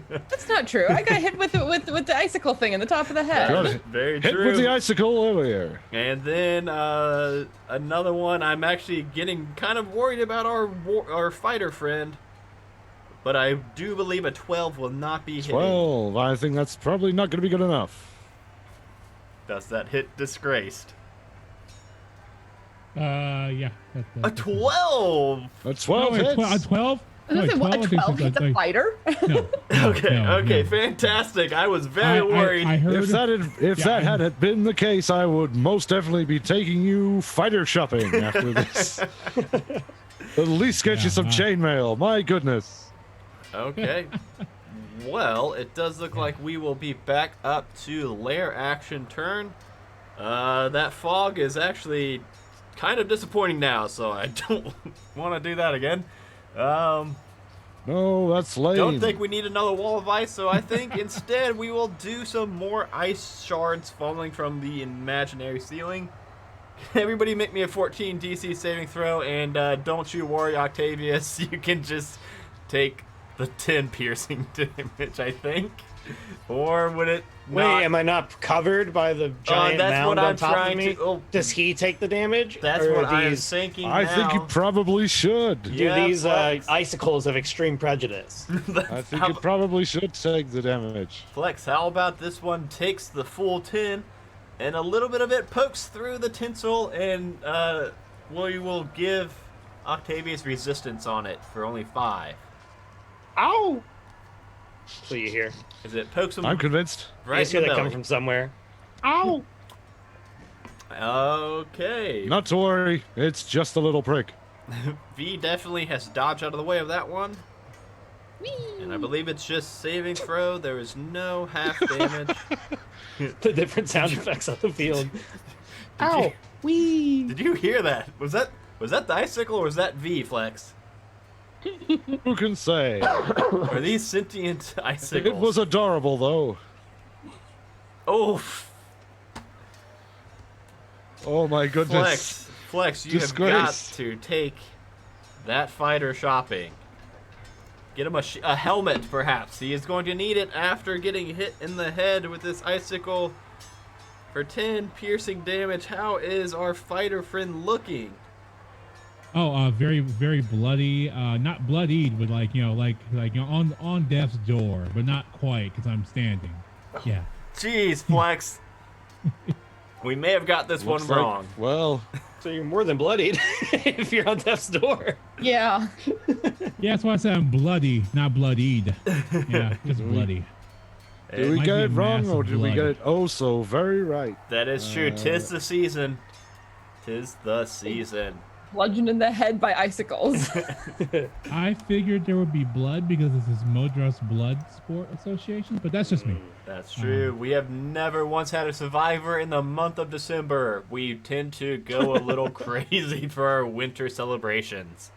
That's not true. I got hit with the icicle thing in the top of the head. Got it. Very Hit true. with the icicle earlier. And then another one. I'm actually getting kind of worried about our fighter friend, but I do believe a 12 will not be hitting. 12. I think that's probably not going to be good enough. Does that hit disgraced? Yeah. A 12. A 12 Oh, hits. a 12? I was gonna say, what, a 12 hits hits a fighter? No. Okay, fantastic. I was very worried. I heard. If that Yeah, had been the case, I would most definitely be taking you fighter shopping after this. At least get you some chainmail. My goodness. Okay. Well, it does look like we will be back up to lair action turn. That fog is actually kind of disappointing now, so I don't want to do that again. No, that's lame. Don't think we need another wall of ice, so I think instead we will do some more ice shards falling from the imaginary ceiling. Everybody make me a 14 DC saving throw, and don't you worry, Octavius, you can just take the 10 piercing damage, I think. Or would it Wait, not? am I not covered by the giant that's mound what on I'm top trying of me? to- oh. Does he take the damage? That's Or what are I am these, thinking I think you now. probably should. Do Yeah, these Flex. icicles of extreme prejudice? I think you probably should take the damage. Flex, how about this one takes the full 10 and a little bit of it pokes through the tinsel, and we will give Octavius resistance on it for only 5. Ow! So you hear? As it pokes him I'm convinced. You right just hear in the that belly. coming from somewhere. Ow! Okay. Not to worry, it's just a little prick. V definitely has dodged out of the way of that one. And I believe it's just saving throw. There is no half damage. The different sound effects on the field. Ow! Wee! Did you hear that? Was that the icicle or was that V, Flex? Who can say? Are these sentient icicles? It was adorable, though. Oh, Oh my goodness. Flex, you Disgrace. have got to take that fighter shopping. Get him a helmet, perhaps. He is going to need it after getting hit in the head with this icicle for 10 piercing damage. How is our fighter friend looking? Oh, very, very bloody. Not bloodied, but like on death's door, but not quite because I'm standing. Yeah. Jeez, Flex. We may have got this Looks one like- wrong. Well, So you're more than bloodied if you're on death's door. Yeah. Yeah, that's why I said I'm bloody, not bloodied. Yeah, just bloody. Do we Might get be a it wrong, mass or of did we blood. get it oh so very right? That is true. Tis the season. Tis the season. Bludgeoned in the head by icicles. I figured there would be blood because this is Modras Bloodsport Association, but that's just me. That's true. We have never once had a survivor in the month of December. We tend to go a little crazy for our winter celebrations.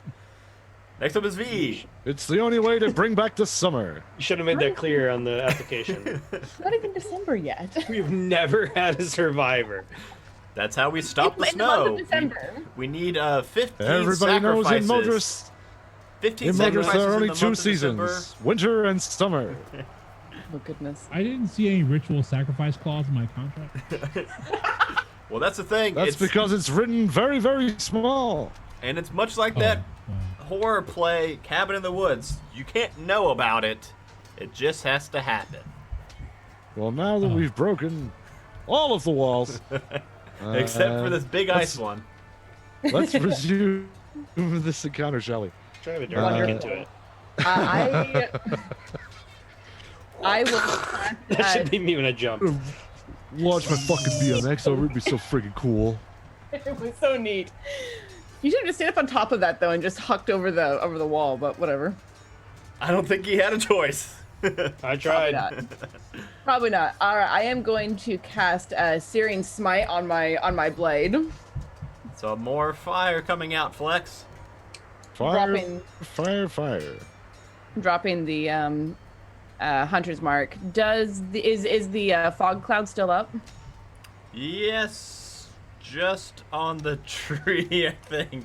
Next up is V. It's the only way to bring back the summer. You should have made that clear on the application. Not even December yet. We've never had a survivor. That's how we stop the In the month snow. of December. We need 15 Everybody knows in sacrifices. Modras, 15 in Modras sacrifices there are in only the two month of December. seasons, winter and summer. Oh goodness. I didn't see any ritual sacrifice clause in my contract. Well, that's the thing. That's because it's written very, very small. And it's much like Oh, that wow. horror play, Cabin in the Woods. You can't know about it. It just has to happen. Well, now that we've broken all of the walls, Except for this big ice let's- one. let's resume this encounter, shall we? Try to direct into it. I will. That should be me when I jump. Launch my fucking BMX over. It'd be so freaking cool. It was so neat. You should have just stayed up on top of that though and just hucked over the wall, but whatever. I don't think he had a choice. I Probably tried. not. Probably not. All right, I am going to cast Searing Smite on my blade. So more fire coming out, Flex. Fire, Dropping- fire. Dropping the Hunter's Mark. Is the fog cloud still up? Yes, just on the tree, I think.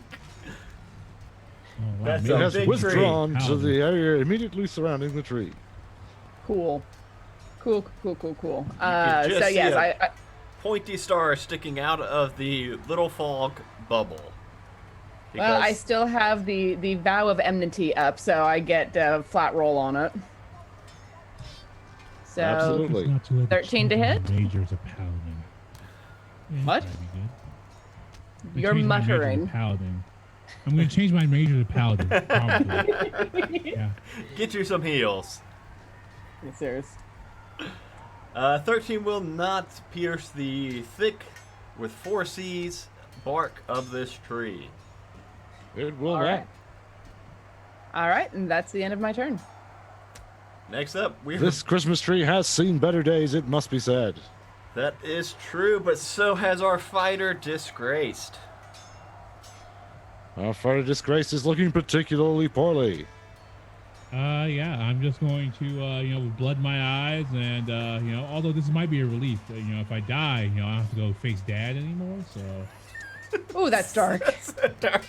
Oh, wow. That's maybe It a has big tree. withdrawn to Paladin. the area immediately surrounding the tree. Cool. Cool. just So see yes, a- I Pointy star sticking out of the little fog bubble. well, I Because- still have the vow of enmity up, so I get a flat roll on it. So Absolutely. It's not too late 13 to change hit? my Majors of paladin. Yeah, What? that'd be good. I'm You're gonna change my major to muttering. Paladin. I'm going to change my major to paladin. Probably. Yeah. Get you some heals. serious. 13 will not pierce the thick, with 4 C's, bark of this tree. It will All not. right. All right, and that's the end of my turn. Next up, we're This Christmas tree has seen better days, it must be said. That is true, but so has our fighter Disgraced. Our fighter disgrace is looking particularly poorly. Yeah, I'm just going to, with blood in my eyes, and, although this might be a relief, if I die, I don't have to go face dad anymore, so. Oh, that's dark. Dark.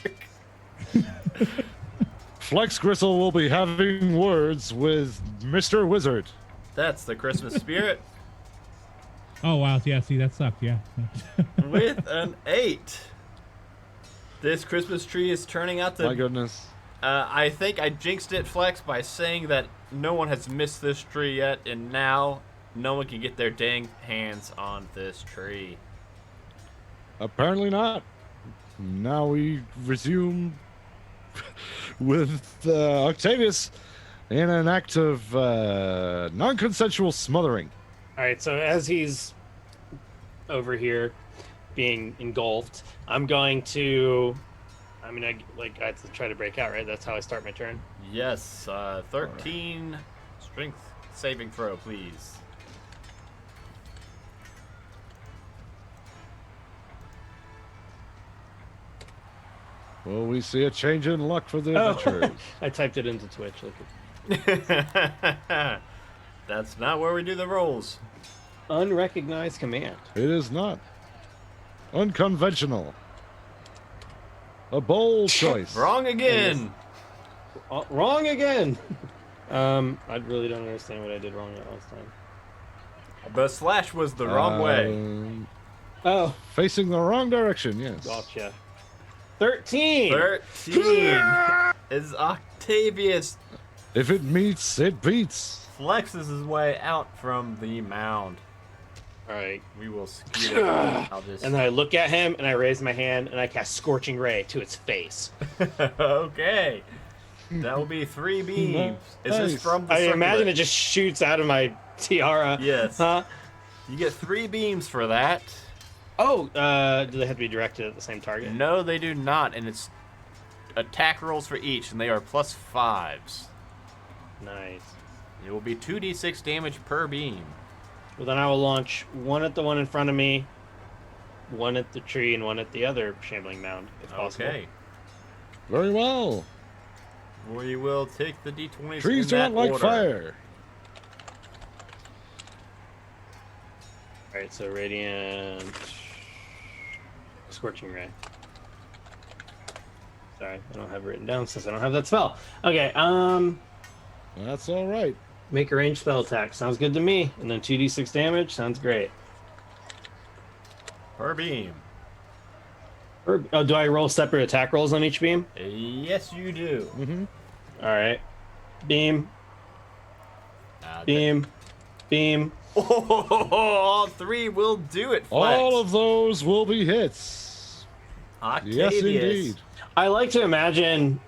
Flex Gristle will be having words with Mr. Wizard. That's the Christmas spirit. Oh, wow, yeah, see, that sucked, yeah. With an 8. This Christmas tree is turning out My to... goodness. I think I jinxed it, Flex, by saying that no one has missed this tree yet, and now no one can get their dang hands on this tree. Apparently not. Now we resume with Octavius in an act of non-consensual smothering. All right, so as he's over here being engulfed, I have to try to break out, right? That's how I start my turn. Yes, 13 strength saving throw, please. Will we see a change in luck for the Oh. adventurers? I typed it into Twitch. Look at That's not where we do the rolls. unrecognized command. It is not. Unconventional. A bold choice. Wrong again. Oh, wrong again. I really don't understand what I did wrong that last time. The slash was the wrong way. Oh, Facing the wrong direction, yes. gotcha. 13. 13 is Octavius If it meets, it beats. flexes his way out from the mound. All right. We will skew it. I'll just... And then I look at him and I raise my hand and I cast Scorching Ray to its face. Okay. That will be 3 beams. Is this Nice. from the I imagine circlet? it just shoots out of my tiara. Yes. Huh? You get 3 beams for that. Oh, do they have to be directed at the same target? No, they do not, and it's attack rolls for each, and they are +5s. Nice. It will be 2d6 damage per beam. Well, then I will launch one at the one in front of me, one at the tree, and one at the other shambling mound, if possible. Okay. Very well. We will take the d20s Trees in do that not like order. fire. All right, so radiant, scorching ray. Sorry, I don't have it written down since I don't have that spell. Okay, That's all right. make a ranged spell attack. Sounds good to me. And then 2d6 damage. Sounds great. Per beam. Oh, do I roll separate attack rolls on each beam? Yes, you do. Mm-hmm. All right. Beam, beam, beam. Oh, all 3 will do it, Flex. All of those will be hits. Octavius. Yes, indeed. I like to imagine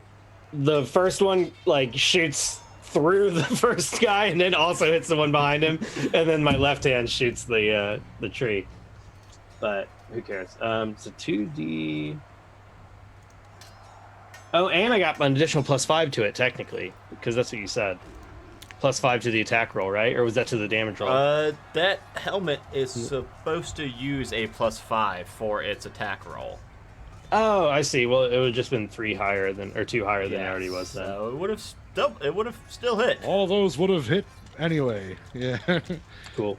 the first one like shoots through the first guy and then also hits the one behind him, and then my left hand shoots the tree. But who cares? So 2d. Oh, and I got an additional +5 to it technically, because that's what you said. +5 to the attack roll, right? Or was that to the damage roll? That helmet is supposed to use a +5 for its attack roll. Oh, I see. Well, it would have just been 3 higher than, or 2 higher than it already was then. So it would have still hit. All those would have hit anyway. Yeah. Cool.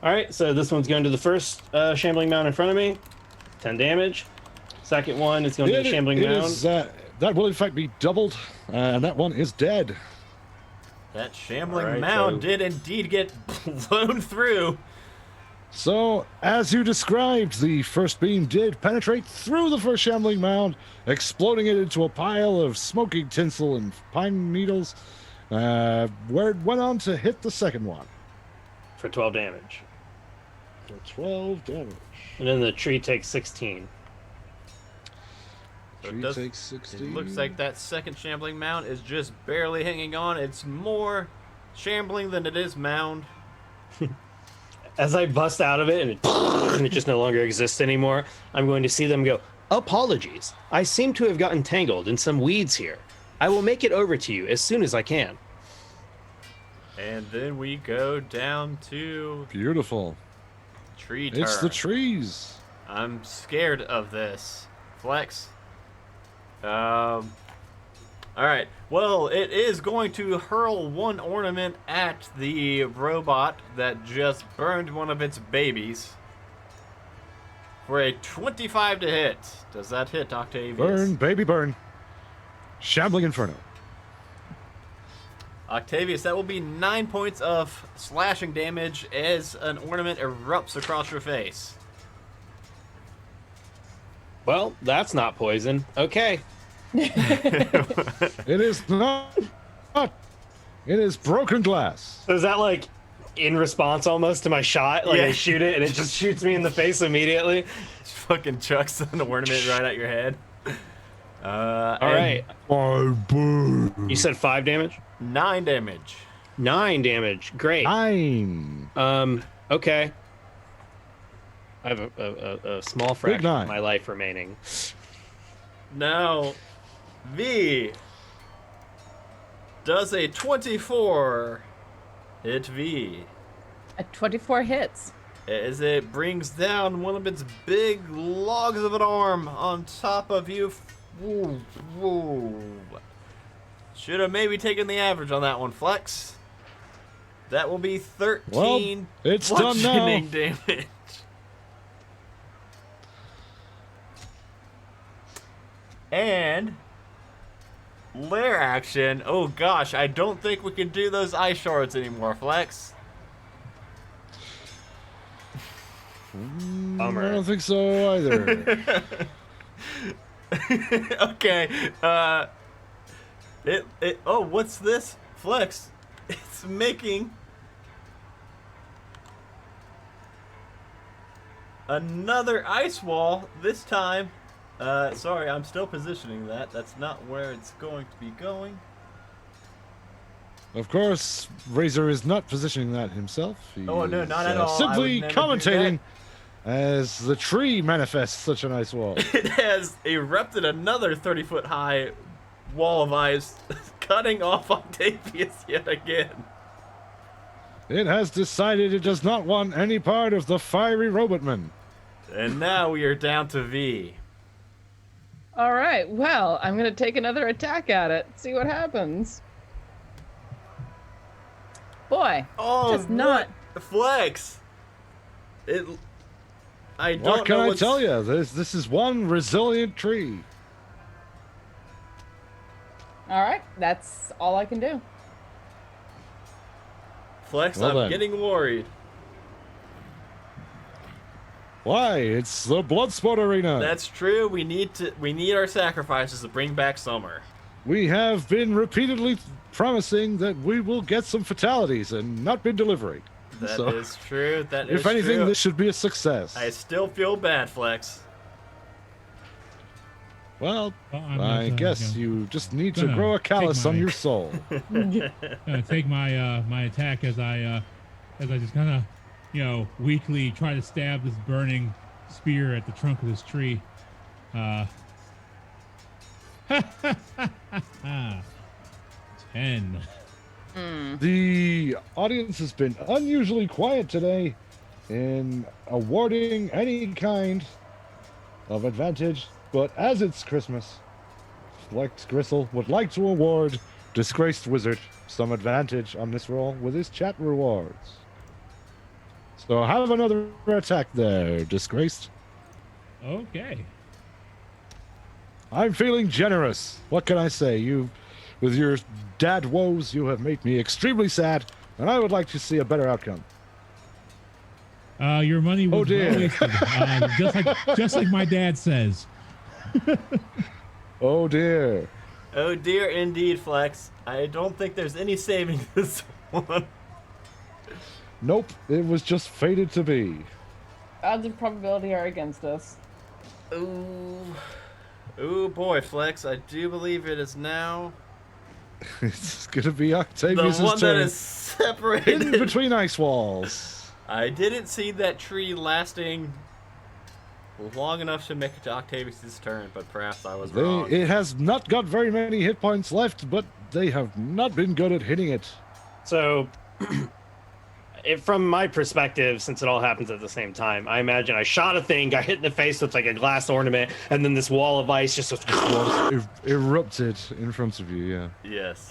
All right, so this one's going to the first shambling mound in front of me. 10 damage. Second one is going to the shambling mound. That will in fact be doubled, and that one is dead. That shambling Alright, mound so- did indeed get blown through. So, as you described, the first beam did penetrate through the first shambling mound, exploding it into a pile of smoking tinsel and pine needles, where it went on to hit the second one. For 12 damage. For 12 damage. And then the tree takes 16. So Tree takes It 16. looks like that second shambling mound is just barely hanging on. It's more shambling than it is mound. As I bust out of it and it just no longer exists anymore, I'm going to see them go, "Apologies. I seem to have gotten tangled in some weeds here. I will make it over to you as soon as I can." And then we go down to Beautiful. tree turn. It's the trees. I'm scared of this. Flex. Alright. Well, it is going to hurl one ornament at the robot that just burned one of its babies. For a 25 to hit. Does that hit, Octavius? Burn, baby, burn. Shambling Inferno. Octavius, that will be 9 points of slashing damage as an ornament erupts across your face. Well, that's not poison. Okay. It is not. It is broken glass. So is that like in response almost to my shot? Like Yeah. I shoot it and it just shoots me in the face immediately? Fucking chucks an ornament right at your head. All right. You said 5 damage? 9 damage. 9 damage. Great. 9. Okay. I have a small fraction nine. of my life remaining. Now, V does a 24 hit V A 24 hits. as it brings down one of its big logs of an arm on top of you. Woo, woo. Should have maybe taken the average on that one, Flex. That will be 13 Well, it's done now. bludgeoning damage. And lair action. Oh gosh, I don't think we can do those ice shards anymore, Flex. I Bummer. don't think so either. Okay. Oh, what's this? Flex. It's making another ice wall. This time. Sorry, I'm still positioning that. That's not where it's going to be going. Of course, Razor is not positioning that himself. He Oh, no, is, not at all. I Simply would never do commentating as the tree manifests such a nice wall. It has erupted another 30-foot high wall of ice, cutting off Octavius yet again. It has decided it does not want any part of the fiery robotman. And now we are down to V. All right. Well, I'm gonna take another attack at it. See what happens. Boy, Oh, just not. Flex. I don't What can know I what's... tell you? This is one resilient tree. All right. That's all I can do. Flex, Well I'm then. getting worried. Why? It's the Bloodsport Arena. That's true. We need our sacrifices to bring back summer. We have been repeatedly promising that we will get some fatalities and not been delivering. That So, is true. That is if anything, true. this should be a success. I still feel bad, Flex. Well, I'm I not, guess you know, you just need to gonna grow a take callus on my- your soul. take my my attack as I just kind of, weakly try to stab this burning spear at the trunk of this tree. 10. The audience has been unusually quiet today in awarding any kind of advantage, but as it's Christmas, Flex Gristle would like to award Disgraced Wizard some advantage on this roll with his chat rewards. So have another attack there, Disgraced. Okay. I'm feeling generous. What can I say? With your dad woes, you have made me extremely sad, and I would like to see a better outcome. Your money was Oh, dear. well wasted. Just like my dad says. Oh dear. Oh dear, indeed, Flex. I don't think there's any saving this one. Nope, it was just fated to be. Odds of probability are against us. Ooh, boy, Flex. I do believe it is now It's gonna be the Octavius' one that turn. is separated. In between ice walls. I didn't see that tree lasting long enough to make it to Octavius' turn, but perhaps I was wrong. It has not got very many hit points left, but they have not been good at hitting it. So, from my perspective, since it all happens at the same time, I imagine I shot a thing, got hit in the face with like a glass ornament, and then this wall of ice just Erupted in front of you, yeah. Yes.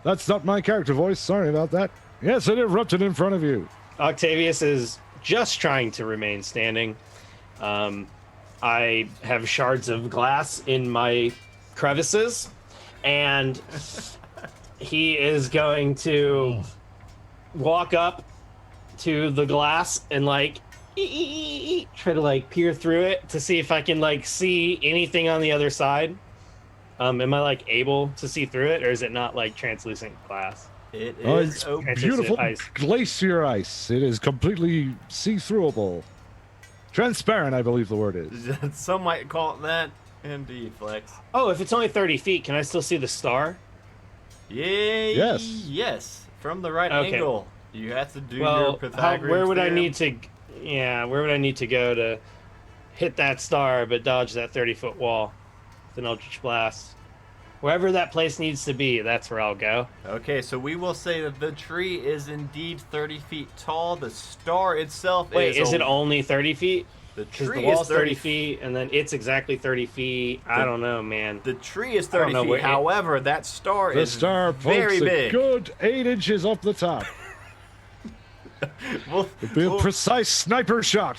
That's not my character voice, sorry about that. Yes, it erupted in front of you. Octavius is just trying to remain standing. I have shards of glass in my crevices, and he is going to walk up to the glass and like try to like peer through it to see if I can like see anything on the other side. Am I like able to see through it, or is it not like translucent glass? It Oh, is it's open. beautiful ice. glacier ice. It is completely see-throughable. Transparent, I believe the word is. Some might call it that. Indeed, Flex. Oh, if it's only 30 feet, can I still see the star? Yay! Yes. Yes. From the right Okay. angle. You have to do your Well, Pythagorean where would I theorem. need to? Yeah, where would I need to go to hit that star but dodge that 30-foot wall with an Eldritch Blast? Wherever that place needs to be, that's where I'll go. Okay, so we will say that the tree is indeed 30 feet tall. The star itself Wait, is a- it only 30 feet? The Because tree the wall's is 30 feet, and then it's exactly 30 feet. I don't know, man. The tree is I don't 30 know feet. where it- However, that star The is star very pokes a big. good 8 inches up the top. We'll- It'd be a we'll- precise sniper shot.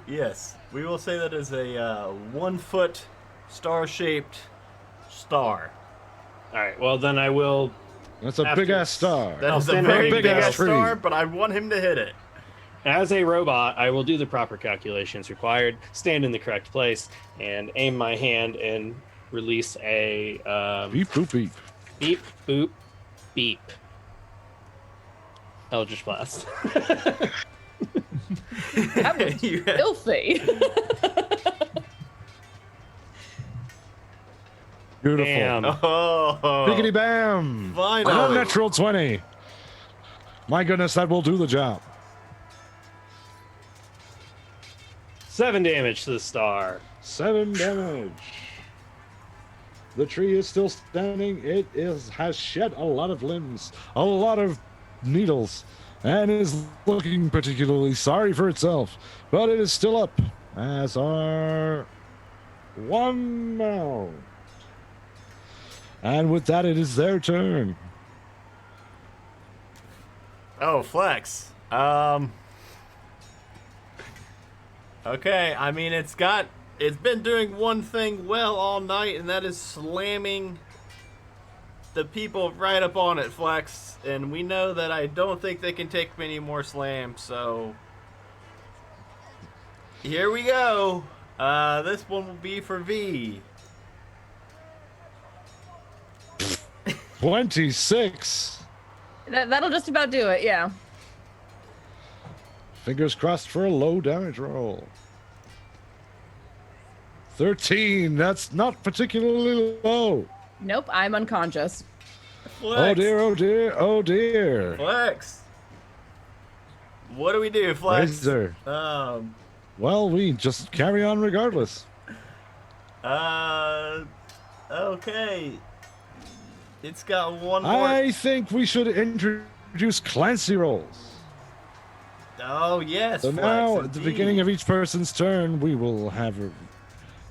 yes, we will say that is a 1 foot star-shaped star. All right, well, then I will. That's a After- big-ass star. That I'll is a stand very on a big big-ass ass tree. star, but I want him to hit it. As a robot, I will do the proper calculations required, stand in the correct place, and aim my hand and release a Beep, boop, beep. beep, boop, beep. Eldritch Blast. That was You have- filthy. Beautiful. Bam. Oh, Biggity bam. finally. Unnatural 20. My goodness, that will do the job. 7 damage to the star. 7 damage. The tree is still standing. Has shed a lot of limbs, a lot of needles, and is looking particularly sorry for itself. But it is still up, as are one now. And with that, it is their turn. Oh, Flex. Okay, I mean, it's been doing one thing well all night, and that is slamming the people right up on it, Flex. And we know that I don't think they can take many more slams, so here we go. This one will be for V. 26. That'll just about do it, yeah. Fingers crossed for a low damage roll. 13. That's not particularly low. Nope, I'm unconscious. Flex. Oh dear, oh dear, oh dear. Flex. What do we do, Flex? Razor. Um. Well, we just carry on regardless. Okay. It's got one more. I think we should introduce Clancy rolls. Oh, yes. So Flex, now, at the indeed. beginning of each person's turn, we will have an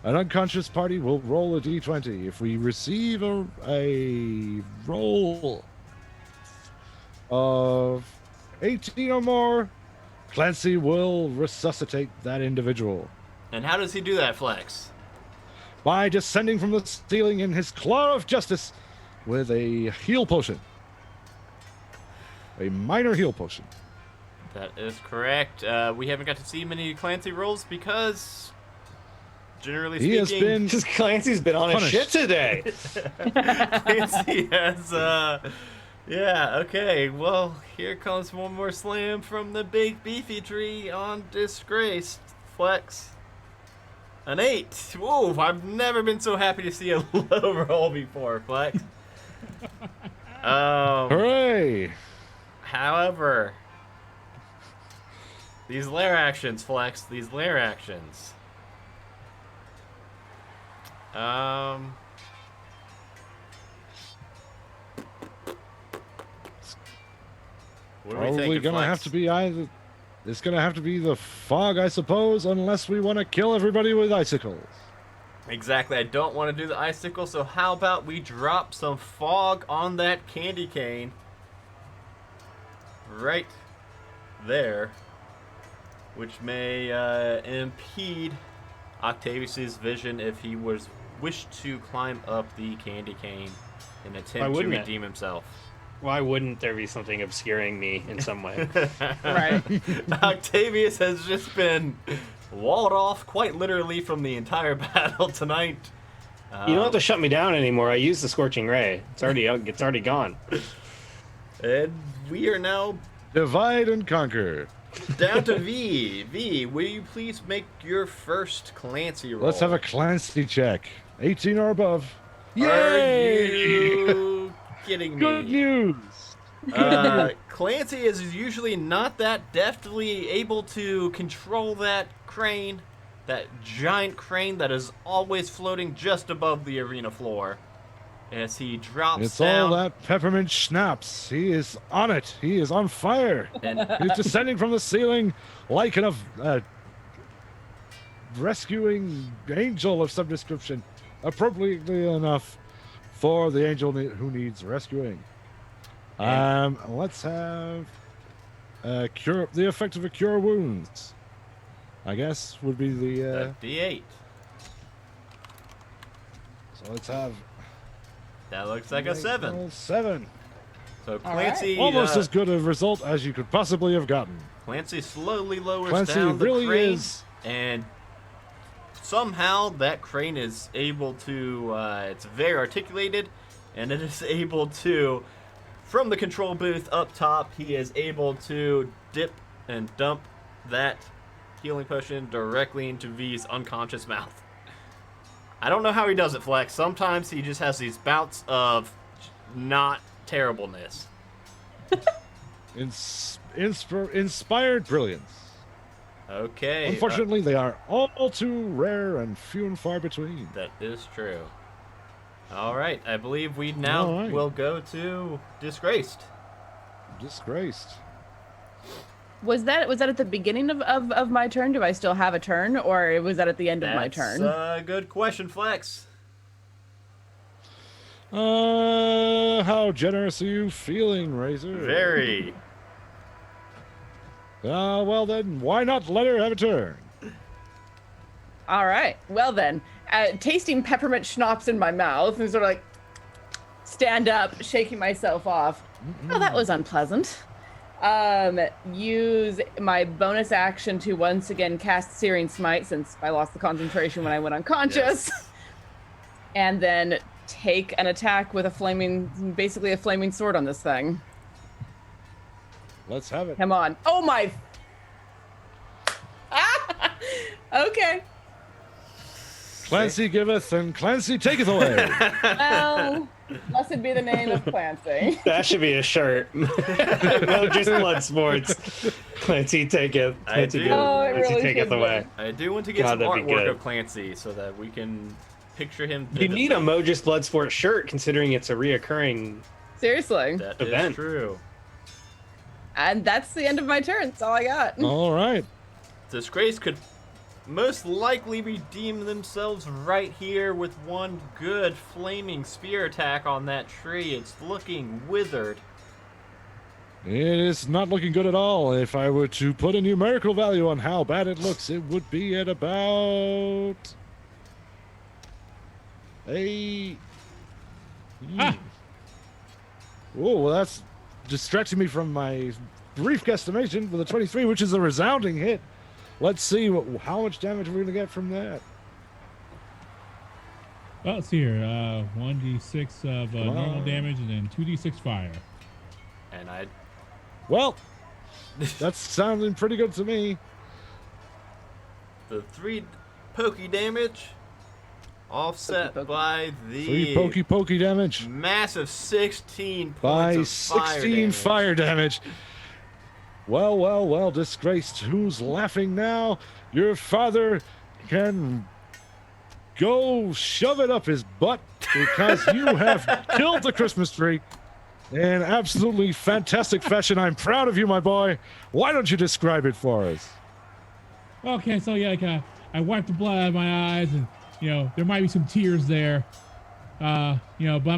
unconscious party will roll a d20. If we receive a roll of 18 or more, Clancy will resuscitate that individual And how does he do that, Flex? by descending from the ceiling in his claw of justice with a heal potion. A minor heal potion. That is correct. We haven't got to see many Clancy rolls because, generally He has speaking, been Just Clancy's been on his Punished. shit today. Clancy has. Yeah. Okay. Well, here comes one more slam from the big beefy tree on disgraced Flex. An 8. Whoa! I've never been so happy to see a low roll before, Flex. Hooray! However, these lair actions, Flex, these lair actions. What do we Probably think, gonna have to be either. It's gonna have to be the fog, I suppose, unless we want to kill everybody with icicles. Exactly. I don't want to do the icicle, so how about we drop some fog on that candy cane? Right there. Which may impede Octavius's vision if he wished to climb up the candy cane and Why attempt to wouldn't it? redeem himself. Why wouldn't there be something obscuring me in some way? Right. Octavius has just been walled off quite literally from the entire battle tonight. You don't have to shut me down anymore. I used the scorching ray. It's already gone. And we are now Divide and conquer. down to V. V, will you please make your first Clancy roll? Let's have a Clancy check. 18 or above. Are Yay! you kidding me? Good news. Clancy is usually not that deftly able to control that crane, that giant crane that is always floating just above the arena floor. As he drops It's down, all that peppermint schnapps. He is on it. He is on fire. and He's descending from the ceiling like a rescuing angel of some description, appropriately enough for the angel who needs rescuing. Let's have cure. The effect of a cure wounds, I guess, would be the. D8. So let's have That looks like a 7. 7. So Clancy, Almost as good a result as you could possibly have gotten. Clancy slowly lowers Clancy down the really crane, is. and somehow that crane is able to. It's very articulated, and it is able to, from the control booth up top, he is able to dip and dump that healing potion directly into V's unconscious mouth. I don't know how he does it, Flex. Sometimes he just has these bouts of not terribleness. Inspired brilliance. Okay. Unfortunately, they are all too rare and few and far between. That is true. All right. I believe we now All right. will go to Disgraced. Disgraced. Was that at the beginning of my turn? Do I still have a turn, or was that at the end of my That's turn? a good question, Flex. How generous are you feeling, Razor? Very. Well then, why not let her have a turn? All right. Well then, tasting peppermint schnapps in my mouth and sort of like stand up, shaking myself off. Oh, that was unpleasant. Use my bonus action to once again cast Searing Smite, since I lost the concentration when I went unconscious. Yes. And then take an attack with basically a flaming sword on this thing. Let's have it. Come on. Oh my. Okay. Clancy giveth and Clancy taketh away. Well, blessed be the name of Clancy. That should be a shirt. No, just blood sports. Clancy taketh. I do. Oh, it Clancy really taketh should be. away. I do want to get God, some that'd be artwork good. of Clancy so that we can picture him. You need a vividly. Modras Bloodsport shirt, considering it's a reoccurring. Seriously. That is event. true. And that's the end of my turn. That's all I got. All right. Disgrace could most likely redeem themselves right here with one good flaming spear attack on that tree. It's looking withered. It is not looking good at all. If I were to put a numerical value on how bad it looks, it would be at about a. Ah! Oh, well, that's distracting me from my brief guesstimation with a 23, which is a resounding hit. Let's see how much damage we're going to get from that. Well, let's see here. 1d6 of normal damage and then 2d6 fire. And I Well, that's sounding pretty good to me. the 3 pokey damage offset Pokey. by Three the pokey damage massive 16 points by of 16 fire damage. Well, disgraced. Who's laughing now? Your father can go shove it up his butt because you have killed the Christmas tree in absolutely fantastic fashion. I'm proud of you, my boy. Why don't you describe it for us? Okay, so yeah, like I wiped the blood out of my eyes, and there might be some tears there, but I'm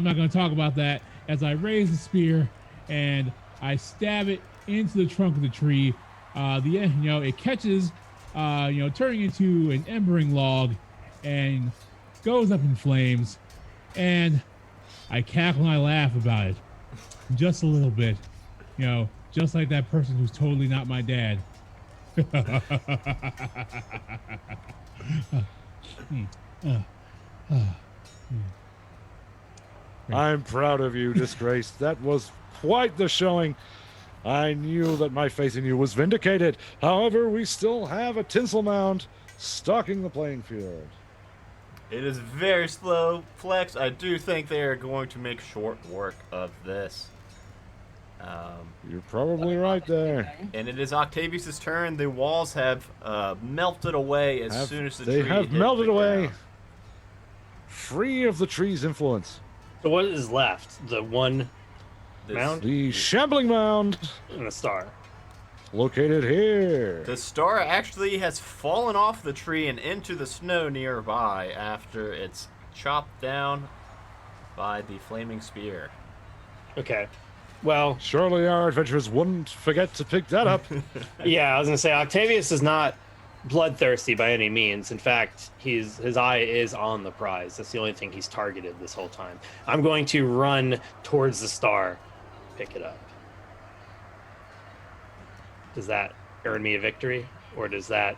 not going to talk about that. As I raise the spear and I stab it into the trunk of the tree, it catches, turning into an embering log, and goes up in flames, and I cackle and I laugh about it, just a little bit, just like that person who's totally not my dad. I'm proud of you, disgraced. That was quite the showing. I knew that my faith in you was vindicated. However, we still have a tinsel mound stalking the playing field. It is very slow, Flex. I do think they are going to make short work of this. You're probably right there. And it is Octavius's turn. The walls have melted away as soon as the tree They have hit melted the away, ground. free of the tree's influence. So what is left? The one This- mound The shambling mound, and a star. located here. The star actually has fallen off the tree and into the snow nearby after it's chopped down by the flaming spear. Okay. Well, Surely our adventurers wouldn't forget to pick that up. yeah, I was gonna say Octavius is not bloodthirsty by any means. In fact, his eye is on the prize. That's the only thing he's targeted this whole time. I'm going to run towards the star, pick it up. Does that earn me a victory, or does that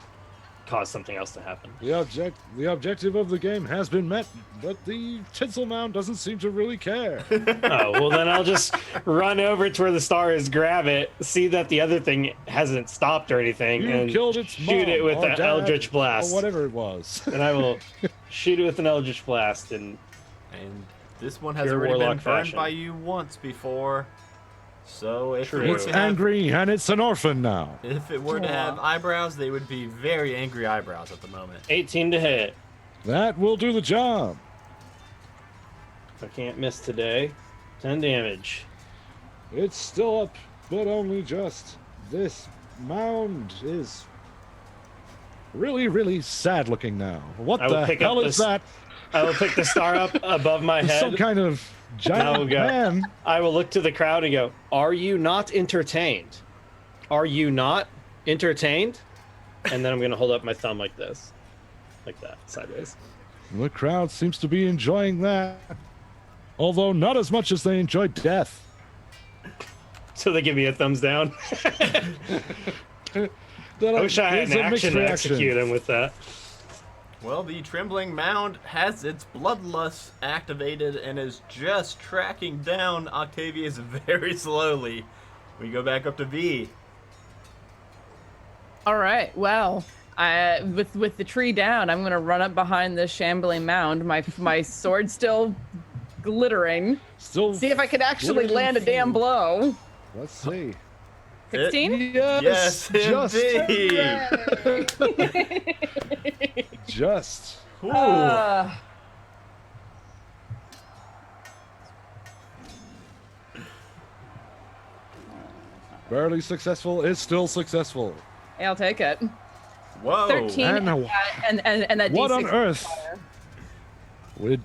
cause something else to happen. The objective of the game has been met, but the tinsel mound doesn't seem to really care. Oh, well, then I'll just run over to where the star is, grab it, see that the other thing hasn't stopped or anything, You and killed its shoot it mom with or an dad Eldritch Blast. or whatever it was. And I will shoot it with an Eldritch Blast. And this one has Pure already been warlock burned fashion. by you once before. So if True. it were It's to have, angry and it's an orphan now. if it were to have eyebrows, they would be very angry eyebrows at the moment. 18 to hit. That will do the job. I can't miss today. 10 damage. It's still up, but only just. This mound is really, really sad looking now. What I will the pick up hell is this- that? I will pick the star up above my head. Some kind of I will giant go. man. I will look to the crowd and go, "Are you not entertained? Are you not entertained?" And then I'm going to hold up my thumb like this. Like that, sideways. The crowd seems to be enjoying that. Although not as much as they enjoyed death. So they give me a thumbs down. I wish I had an action to execute him with that. Well, the trembling mound has its bloodlust activated and is just tracking down Octavius very slowly. We go back up to V. All right. Well, with the tree down, I'm gonna run up behind this shambling mound. My sword still glittering. Still, See if I could actually glittering land a damn full. blow. Let's see. 16. Yes, Yes, indeed. Just. Ooh. Barely successful is still successful. Yeah, I'll take it. Whoa. 13 And and that what D6 on earth? We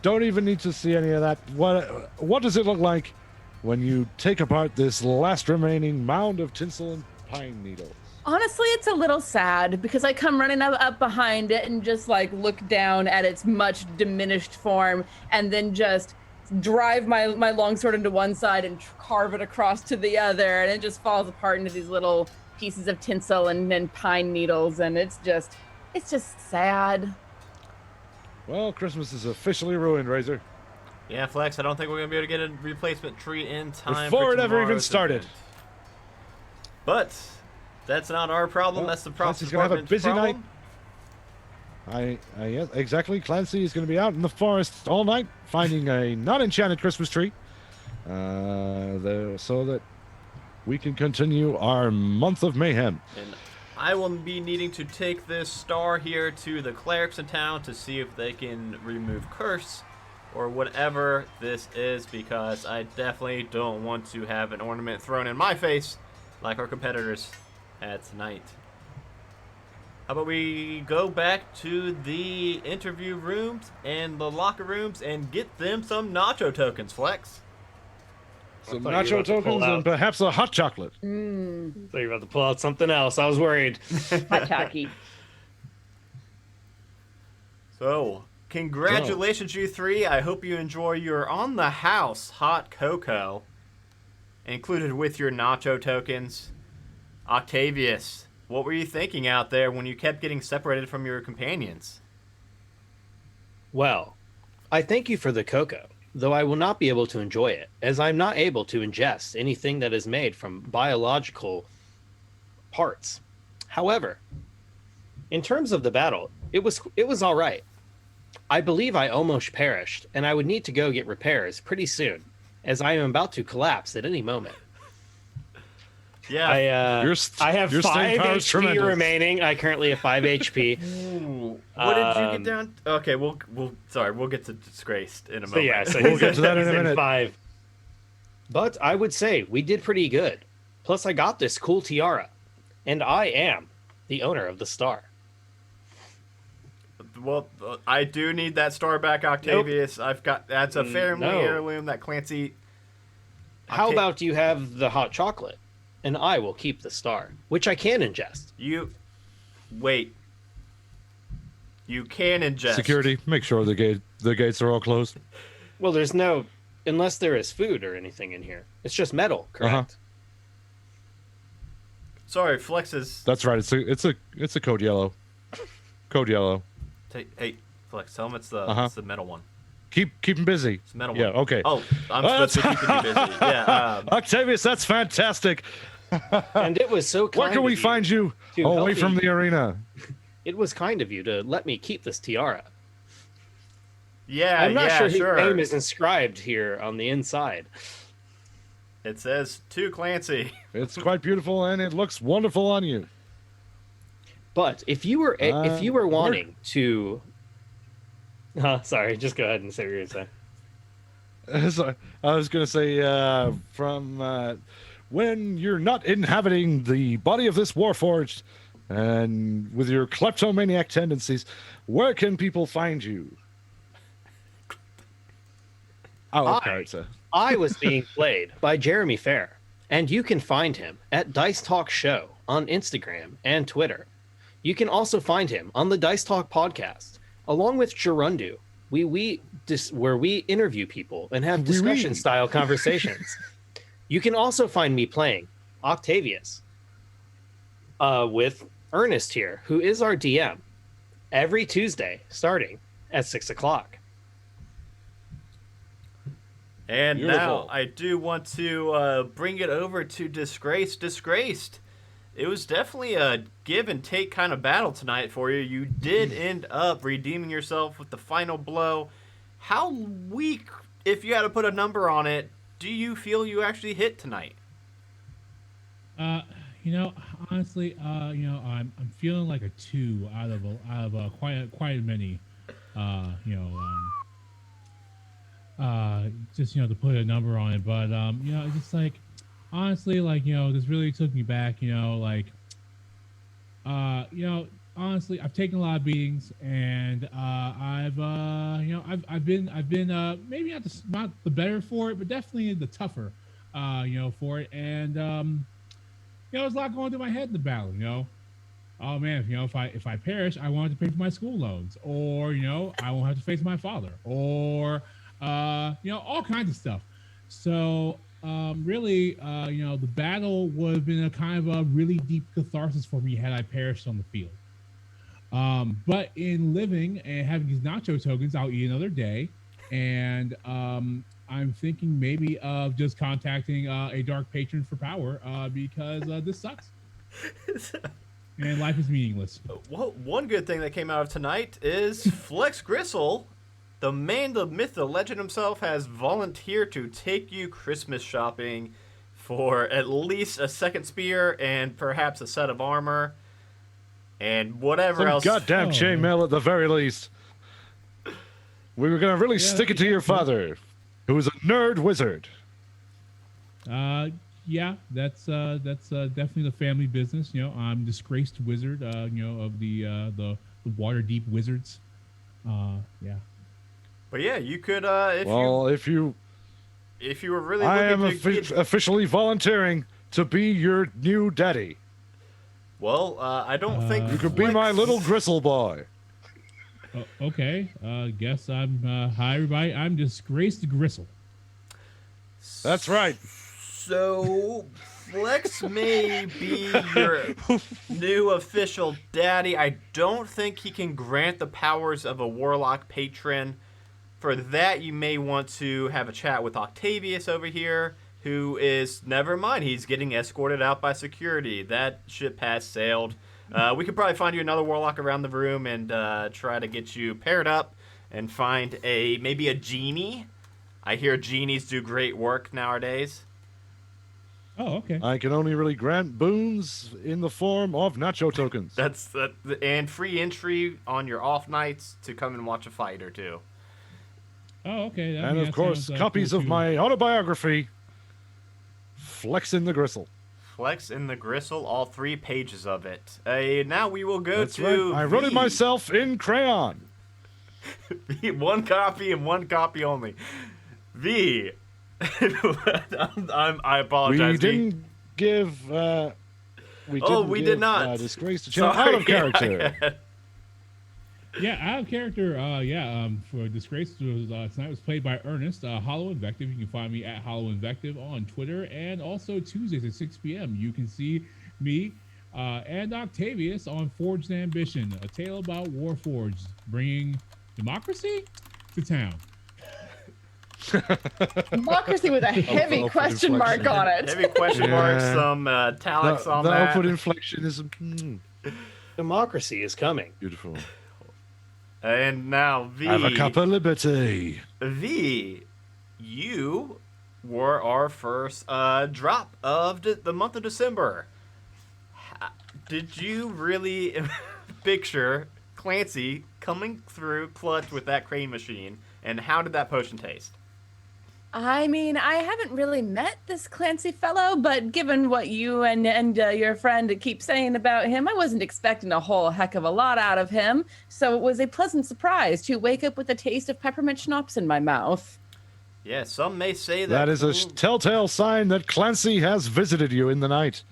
don't even need to see any of that. What does it look like when you take apart this last remaining mound of tinsel and pine needles? Honestly, it's a little sad because I come running up behind it and just like look down at its much diminished form and then just drive my longsword into one side and carve it across to the other, and it just falls apart into these little pieces of tinsel and pine needles, and it's just sad. Well, Christmas is officially ruined, Razor. Yeah, Flex, I don't think we're going to be able to get a replacement tree in time Before for it ever even tomorrow's started. event. But that's not our problem. Well, That's the problem. Clancy's gonna have a busy night. Yes, exactly. Clancy is going to be out in the forest all night finding a not enchanted Christmas tree, so that we can continue our month of mayhem. And I will be needing to take this star here to the clerics in town to see if they can remove curse or whatever this is, because I definitely don't want to have an ornament thrown in my face like our competitors had tonight. How about we go back to the interview rooms and the locker rooms and get them some nacho tokens, Flex? Some thought you were nacho about to pull tokens out. and perhaps a hot chocolate. So you're about to pull out something else. I was worried. Hot tacky. So, congratulations, you three. I hope you enjoy your on the house hot cocoa, included with your nacho tokens. Octavius, what were you thinking out there when you kept getting separated from your companions? Well, I thank you for the cocoa, though I will not be able to enjoy it, as I'm not able to ingest anything that is made from biological parts. However, in terms of the battle, it was all right. I believe I almost perished, and I would need to go get repairs pretty soon, as I am about to collapse at any moment. Yeah. I have your staying 5 power's HP tremendous. remaining. I currently have 5 HP. Ooh, what did you get down? Okay, we'll get to disgraced in a So moment. yeah, so We'll he's get to that in a he's minute. 5. But I would say we did pretty good. Plus, I got this cool tiara, and I am the owner of the star. Well, I do need that star back, Octavius. That's a family no. heirloom that Clancy. How Okay. about you have the hot chocolate, and I will keep the star, which I can ingest. You wait. You can ingest Security, make sure the gates are all closed. Well, there's no, unless there is food or anything in here. It's just metal, correct? Uh-huh. Sorry, Flex is. That's right. It's a code yellow. Code yellow. Hey, Flex, tell him it's the metal one. Keep him busy. It's the metal Yeah, one. okay. Oh, I'm supposed to be keeping you busy. Yeah. Octavius, that's fantastic. And it was so kind. Where can we find you? to help Away from me. the arena. It was kind of you to let me keep this tiara. Yeah, I'm not sure his sure. name is inscribed here on the inside. It says to Clancy. It's quite beautiful, and it looks wonderful on you. But if you were wanting to, sorry, just go ahead and say what you're gonna say. So, I was going to say, from when you're not inhabiting the body of this Warforged, and with your kleptomaniac tendencies, where can people find you? Oh, character. I was being played by Jeremy Fair, and you can find him at Dice Talk Show on Instagram and Twitter. You can also find him on the Dice Talk podcast, along with Gerundu, where we interview people and have discussion-style conversations. You can also find me playing Octavius with Ernest here, who is our DM, every Tuesday starting at 6 o'clock. And Beautiful. now I do want to bring it over to Disgraced. It was definitely a give and take kind of battle tonight for you. You did end up redeeming yourself with the final blow. How weak, if you had to put a number on it, do you feel you actually hit tonight? Honestly, I'm feeling like a 2 out of quite many. Just to put a number on it, but it's just like, honestly, like, this really took me back. Honestly, I've taken a lot of beatings, and I've been maybe not the better for it, but definitely the tougher, for it. And there's a lot going through my head in the battle. Oh man, if I perish, I won't have to pay for my school loans, or I won't have to face my father, or all kinds of stuff. So really, the battle would have been a kind of a really deep catharsis for me had I perished on the field. But in living and having these nacho tokens, I'll eat another day, and I'm thinking maybe of just contacting a dark patron for power because this sucks. And life is meaningless. Well, one good thing that came out of tonight is Flex Gristle, the man, the myth, the legend himself, has volunteered to take you Christmas shopping for at least a second spear and perhaps a set of armor and whatever Some else. goddamn chainmail at the very least. We were going to really stick it to your father, who was a nerd wizard. Yeah, that's definitely the family business. I'm disgraced wizard. Of the Waterdeep Wizards. Yeah. But yeah, you could if you were really I am looking to get... officially volunteering to be your new daddy. Well, I don't think you could be my little gristle boy. Okay. Guess I'm hi everybody. I'm Disgraced Gristle. That's right. So Flex may be your new official daddy. I don't think he can grant the powers of a warlock patron. For that, you may want to have a chat with Octavius over here, who is, never mind, he's getting escorted out by security. That ship has sailed. We could probably find you another warlock around the room and try to get you paired up and find maybe a genie. I hear genies do great work nowadays. Oh, okay. I can only really grant boons in the form of nacho tokens. And free entry on your off nights to come and watch a fight or two. Oh, okay. And of course, copies cool of too. my autobiography, Flex in the Gristle. Flex in the Gristle, all 3 pages of it. Now we will go That's to right. I wrote it V. myself in crayon. 1 copy and 1 copy only. V. I apologize. We didn't give. We did not. Disgrace to channel out of character. Yeah, out of character. For Disgrace tonight was played by Ernest. Hollow Invective. You can find me at Hollow Invective on Twitter, and also Tuesdays at 6 p.m. You can see me and Octavius on Forged Ambition, a tale about Warforged, bringing democracy to town. Democracy with a heavy upward question mark inflection. on it. Heavy question mark, Yeah. some italics on The that. upward inflection is Democracy is coming. beautiful. And now V. Have a cup of liberty. V, you were our first drop of the month of December. Did you really picture Clancy coming through clutch with that crane machine? And how did that potion taste? I mean, I haven't really met this Clancy fellow, but given what you and your friend keep saying about him, I wasn't expecting a whole heck of a lot out of him. So it was a pleasant surprise to wake up with a taste of peppermint schnapps in my mouth. Yeah, some may say That is a telltale sign that Clancy has visited you in the night.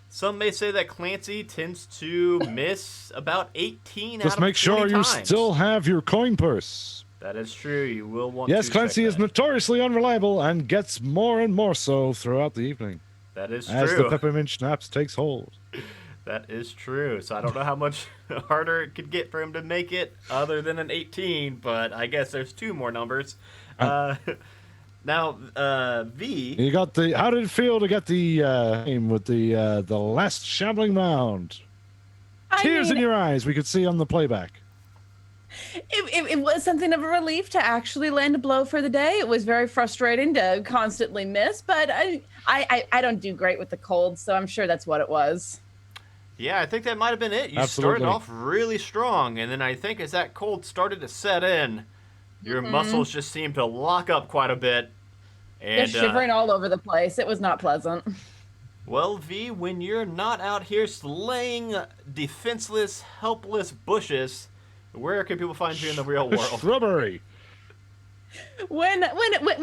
Some may say that Clancy tends to miss about 18 Just out of make 20 sure you times. still have your coin purse. That is true. You will want Yes, to Clancy check is that. notoriously unreliable and gets more and more so throughout the evening That is as the true. peppermint schnapps takes hold. That is true. So I don't know how much harder it could get for him to make it other than an 18, but I guess there's two more numbers. Now, V. You got the. How did it feel to get the name with the last shambling mound? Tears in your eyes. We could see on the playback. It was something of a relief to actually land a blow for the day. It was very frustrating to constantly miss, but I don't do great with the cold, so I'm sure that's what it was. Yeah, I think that might have been it. You Absolutely. started off really strong, and then I think as that cold started to set in, your muscles just seemed to lock up quite a bit. And Just shivering all over the place. It was not pleasant. well, V, when you're not out here slaying defenseless, helpless bushes, where can people find you in the real world? Shrubbery. When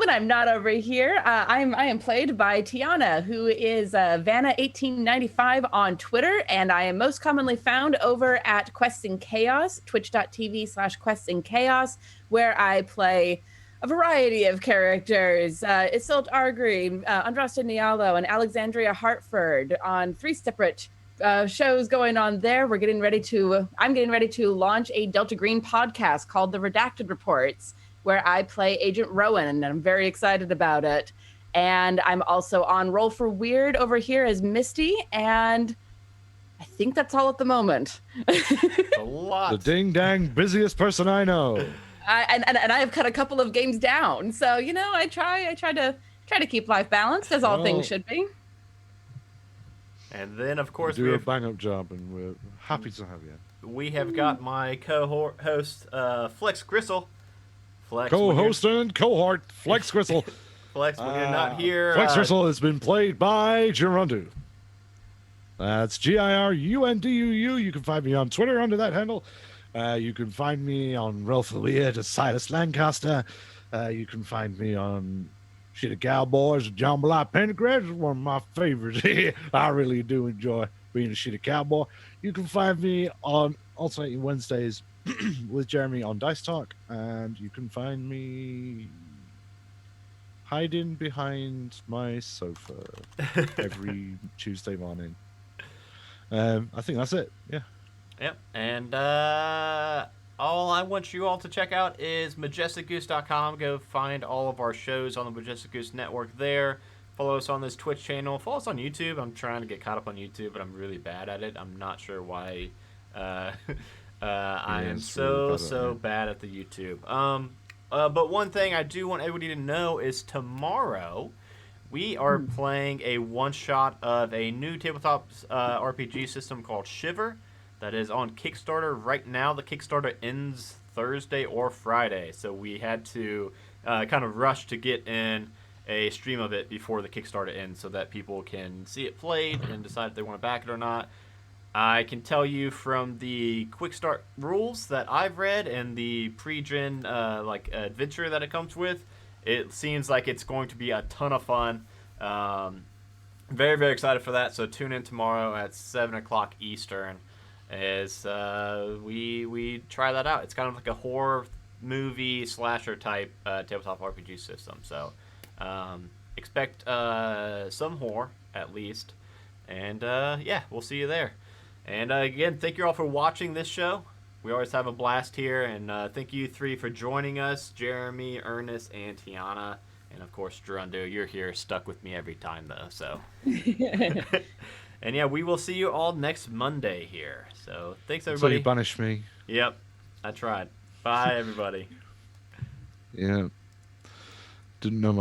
I'm not over here, I am played by Tiana, who is Vanna1895 on Twitter, and I am most commonly found over at Quests in Chaos, twitch.tv/Quests in Chaos, where I play a variety of characters: Isolde Argry, Andraste Nialo, and Alexandria Hartford on 3 separate shows going on there. I'm getting ready to launch a Delta Green podcast called The Redacted Reports, where I play Agent Rowan, and I'm very excited about it. And I'm also on Roll for Weird over here as Misty, and I think that's all at the moment. A lot. The ding dang busiest person I know. And I have cut a couple of games down, so I try to keep life balanced, as all things should be. And then, of course, You we do a have, bang up job, and we're happy to have you. we have got my co-host, Flex Gristle. Flex, when you're- Co-host and cohort, Flex Gristle. Flex, when you're not here. Flex Gristle has been played by Girundu. That's Girunduu. You can find me on Twitter under that handle. You can find me on Roll for Weird as Silas Lancaster. You can find me on Shit Cowboys, Jambalaya Pentagram is one of my favorites. I really do enjoy being a shitty cowboy. You can find me on alternating Wednesdays with Jeremy on Dice Talk, and you can find me hiding behind my sofa every Tuesday morning. I think that's it. Yeah. Yep. And all I want you all to check out is majesticgoose.com. Go find all of our shows on the Majestic Goose Network there. Follow us on this Twitch channel. Follow us on YouTube. I'm trying to get caught up on YouTube, but I'm really bad at it. I'm not sure why. I am it's so really bad at it. bad at the YouTube. But one thing I do want everybody to know is tomorrow we are playing a one-shot of a new tabletop RPG system called Shiver. That is on Kickstarter right now. The Kickstarter ends Thursday or Friday, so we had to kind of rush to get in a stream of it before the Kickstarter ends so that people can see it played and decide if they want to back it or not. I can tell you from the quick start rules that I've read and the pre-gen adventure that it comes with, it seems like it's going to be a ton of fun. Very, very excited for that. So tune in tomorrow at 7 o'clock Eastern as we try that out. It's kind of like a horror movie slasher type tabletop RPG system. So expect some horror at least. And yeah, we'll see you there. And again, thank you all for watching this show. We always have a blast here, and thank you three for joining us, Jeremy, Ernest, and Tiana. And of course, Gerundo, you're here, stuck with me every time, though. So, and yeah, we will see you all next Monday here. So, thanks So everybody. you banish me. Yep, I tried. Bye, everybody. Yeah. Didn't know my